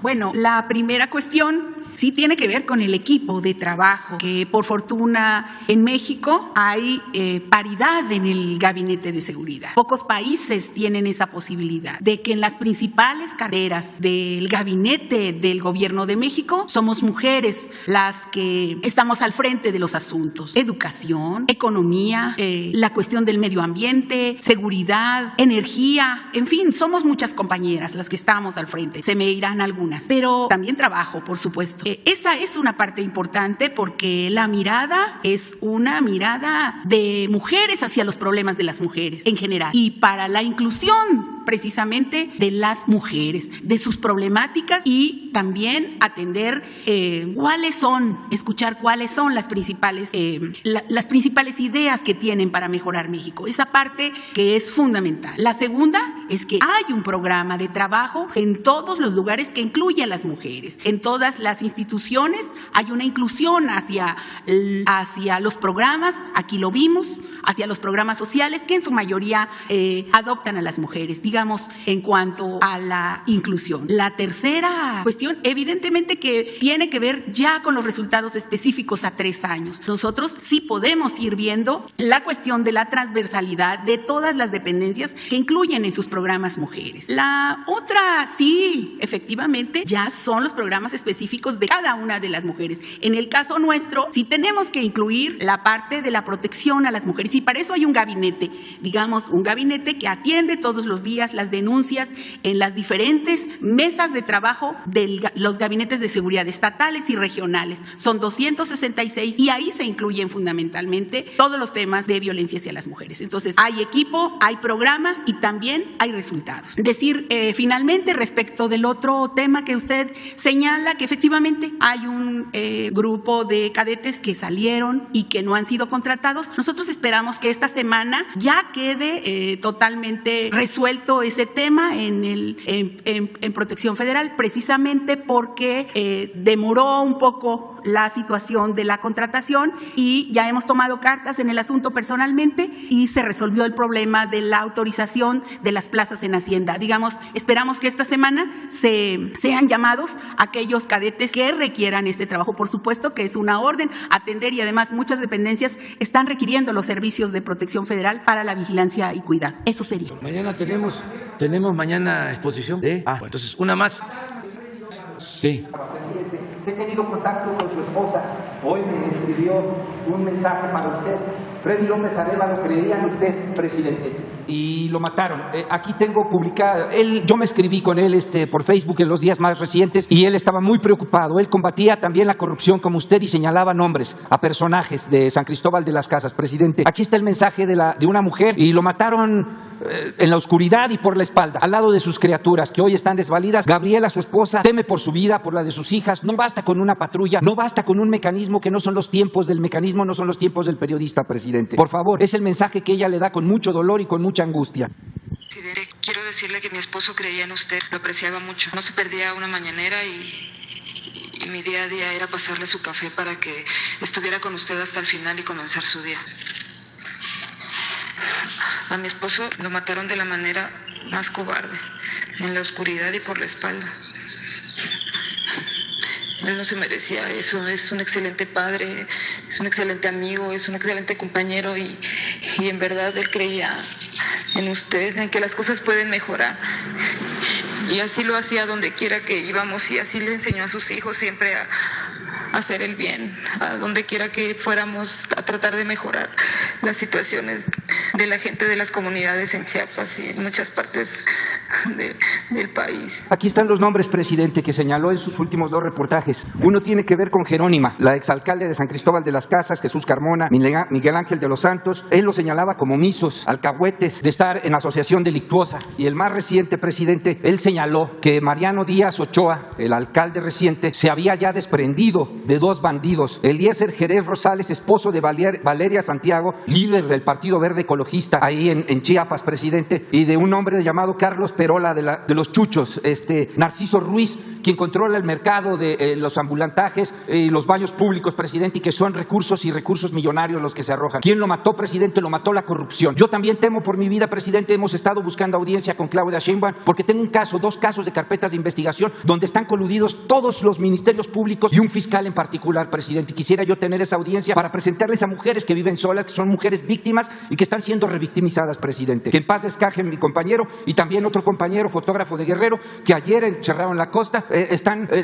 Bueno, la primera cuestión sí tiene que ver con el equipo de trabajo, que por fortuna en México hay paridad en el gabinete de seguridad. Pocos países tienen esa posibilidad de que en las principales carreras del gabinete del gobierno de México somos mujeres las que estamos al frente de los asuntos. Educación, economía, la cuestión del medio ambiente, seguridad, energía, en fin, somos muchas compañeras las que estamos al frente. Se me irán algunas, pero también trabajo, por supuesto. Esa es una parte importante porque la mirada es una mirada de mujeres hacia los problemas de las mujeres en general y para la inclusión precisamente de las mujeres, de sus problemáticas y también atender escuchar cuáles son las principales ideas que tienen para mejorar México. Esa parte que es fundamental. La segunda es que hay un programa de trabajo en todos los lugares que incluye a las mujeres. En todas las instituciones hay una inclusión hacia los programas, aquí lo vimos, hacia los programas sociales que en su mayoría adoptan a las mujeres, digamos, en cuanto a la inclusión. La tercera cuestión, evidentemente que tiene que ver ya con los resultados específicos a 3 años. Nosotros sí podemos ir viendo la cuestión de la transversalidad de todas las dependencias que incluyen en sus programas mujeres. La otra, sí, efectivamente, ya son los programas específicos de cada una de las mujeres. En el caso nuestro, sí tenemos que incluir la parte de la protección a las mujeres y para eso hay un gabinete, digamos, un gabinete que atiende todos los días las denuncias en las diferentes mesas de trabajo de los gabinetes de seguridad estatales y regionales. Son 266 y ahí se incluyen fundamentalmente todos los temas de violencia hacia las mujeres. Entonces, hay equipo, hay programa y también hay resultados. Decir finalmente respecto del otro tema que usted señala, que efectivamente hay un grupo de cadetes que salieron y que no han sido contratados. Nosotros esperamos que esta semana ya quede totalmente resuelto ese tema en Protección Federal, precisamente porque demoró un poco la situación de la contratación y ya hemos tomado cartas en el asunto personalmente y se resolvió el problema de la autorización de las plazas en Hacienda. Digamos, esperamos que esta semana sean llamados aquellos cadetes que requieran este trabajo. Por supuesto que es una orden atender y además muchas dependencias están requiriendo los servicios de Protección Federal para la vigilancia y cuidado. Eso sería. Mañana tenemos mañana exposición de... entonces una más. Sí. He tenido contacto con su esposa. Hoy me escribió un mensaje para usted. Freddy López Arévalo creía en usted, presidente, y lo mataron. Aquí tengo publicado, yo me escribí con él por Facebook en los días más recientes y él estaba muy preocupado. Él combatía también la corrupción como usted y señalaba nombres a personajes de San Cristóbal de las Casas, presidente. Aquí está el mensaje de una mujer y lo mataron en la oscuridad y por la espalda, al lado de sus criaturas que hoy están desvalidas. Gabriela, su esposa, teme por su vida, por la de sus hijas. No basta con una patrulla, no basta con un mecanismo que no son los tiempos del mecanismo, no son los tiempos del periodista, presidente. Por favor, es el mensaje que ella le da con mucho dolor y con mucha angustia. Presidente, quiero decirle que mi esposo creía en usted, lo apreciaba mucho. No se perdía una mañanera y mi día a día era pasarle su café para que estuviera con usted hasta el final y comenzar su día. A mi esposo lo mataron de la manera más cobarde, en la oscuridad y por la espalda. Él no se merecía eso, es un excelente padre, es un excelente amigo, es un excelente compañero y en verdad él creía en usted, en que las cosas pueden mejorar. Y así lo hacía donde quiera que íbamos y así le enseñó a sus hijos siempre a hacer el bien, a donde quiera que fuéramos a tratar de mejorar las situaciones de la gente de las comunidades en Chiapas y en muchas partes del país. Aquí están los nombres, presidente, que señaló en sus últimos 2 reportajes. Uno tiene que ver con Jerónima, la exalcalde de San Cristóbal de las Casas, Jesús Carmona, Miguel Ángel de los Santos. Él lo señalaba como misos, alcahuetes, de estar en asociación delictuosa. Y el más reciente, presidente, él señaló que Mariano Díaz Ochoa, el alcalde reciente, se había ya desprendido de 2 bandidos. Eliezer Jerez Rosales, esposo de Valeria Santiago, líder del Partido Verde Ecologista ahí en Chiapas, presidente, y de un hombre llamado Carlos Perola de los Chuchos, Narciso Ruiz, quien controla el mercado de los ambulantajes y los baños públicos, presidente, y que son recursos millonarios los que se arrojan. ¿Quién lo mató, presidente? Lo mató la corrupción. Yo también temo por mi vida, presidente. Hemos estado buscando audiencia con Claudia Sheinbaum porque tengo 2 casos de carpetas de investigación donde están coludidos todos los ministerios públicos y un fiscal en particular, presidente. Quisiera yo tener esa audiencia para presentarles a mujeres que viven solas, que son mujeres víctimas y que están siendo revictimizadas, presidente. Que en paz descanse mi compañero y también otro compañero, fotógrafo de Guerrero, que ayer encerraron la costa.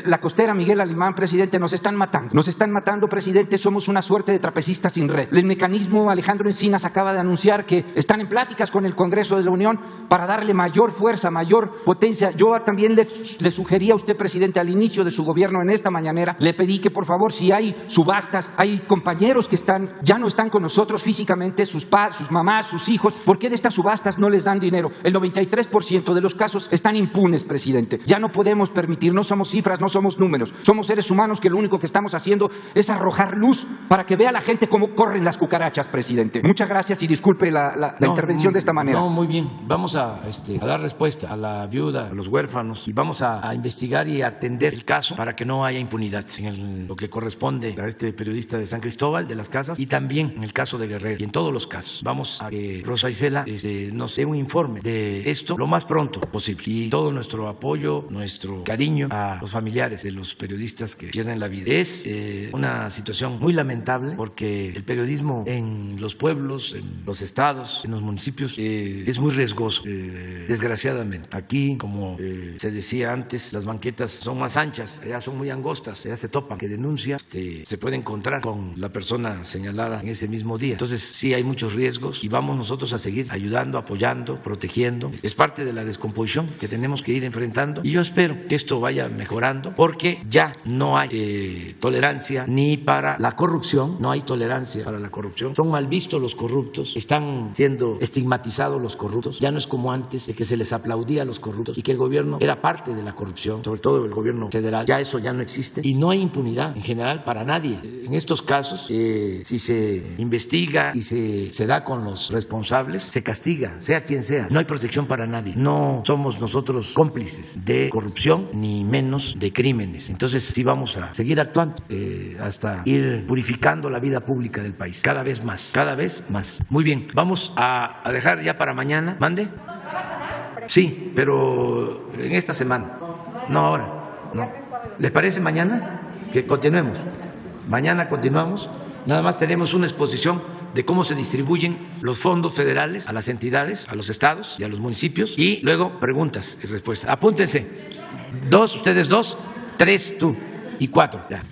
La costera Miguel Alemán, presidente, nos están matando, presidente. Somos una suerte de trapecistas sin red. El mecanismo Alejandro Encinas acaba de anunciar que están en pláticas con el Congreso de la Unión para darle mayor fuerza, mayor potencia. Yo también le sugería a usted, presidente, al inicio de su gobierno en esta mañanera, le pedí que por favor, si hay subastas, hay compañeros que ya no están con nosotros físicamente, sus mamás, sus hijos, ¿por qué de estas subastas no les dan dinero? El 93% de los casos están impunes, presidente. Ya no podemos permitir, no somos cifras, no somos números, somos seres humanos que lo único que estamos haciendo es arrojar luz para que vea la gente cómo corren las cucarachas, presidente. Muchas gracias y disculpe la intervención de esta manera. No, muy bien. Vamos a dar respuesta a la viuda, a los huérfanos y vamos a investigar y atender el caso para que no haya impunidad en lo que corresponde a este periodista de San Cristóbal de las Casas y también en el caso de Guerrero y en todos los casos. Vamos a que Rosa Isela nos dé un informe de esto lo más pronto posible y todo nuestro apoyo, nuestro cariño a los familiares de los periodistas que pierden la vida. Es una situación muy lamentable porque el periodismo en los pueblos, en los estados, en los municipios es muy riesgoso, desgraciadamente. Aquí, como se decía antes, las banquetas son más anchas, allá son muy angostas, allá se topan, que denuncia, se puede encontrar con la persona señalada en ese mismo día. Entonces sí hay muchos riesgos y vamos nosotros a seguir ayudando, apoyando, protegiendo. Es parte de la descomposición que tenemos que ir enfrentando y yo espero que esto vaya mejorando porque ya no hay tolerancia ni para la corrupción, no hay tolerancia para la corrupción. Son mal vistos los corruptos, están siendo estigmatizados los corruptos. Ya no es como antes de que se les aplaudía a los corruptos y que el gobierno era parte de la corrupción, sobre todo el gobierno federal. Ya eso ya no existe y no hay impunidad en general para nadie. En estos casos, si se investiga y se da con los responsables, se castiga, sea quien sea. No hay protección para nadie. No somos nosotros cómplices de corrupción ni menos de crímenes. Entonces sí vamos a seguir actuando hasta ir purificando la vida pública del país. Cada vez más, cada vez más. Muy bien, vamos a dejar ya para mañana. ¿Mande? Sí, pero en esta semana. No ahora. No. ¿Les parece mañana? Que continuemos. Mañana continuamos. Nada más tenemos una exposición de cómo se distribuyen los fondos federales a las entidades, a los estados y a los municipios. Y luego preguntas y respuestas. Apúntense. 2, ustedes 2, 3, tú y 4. Ya.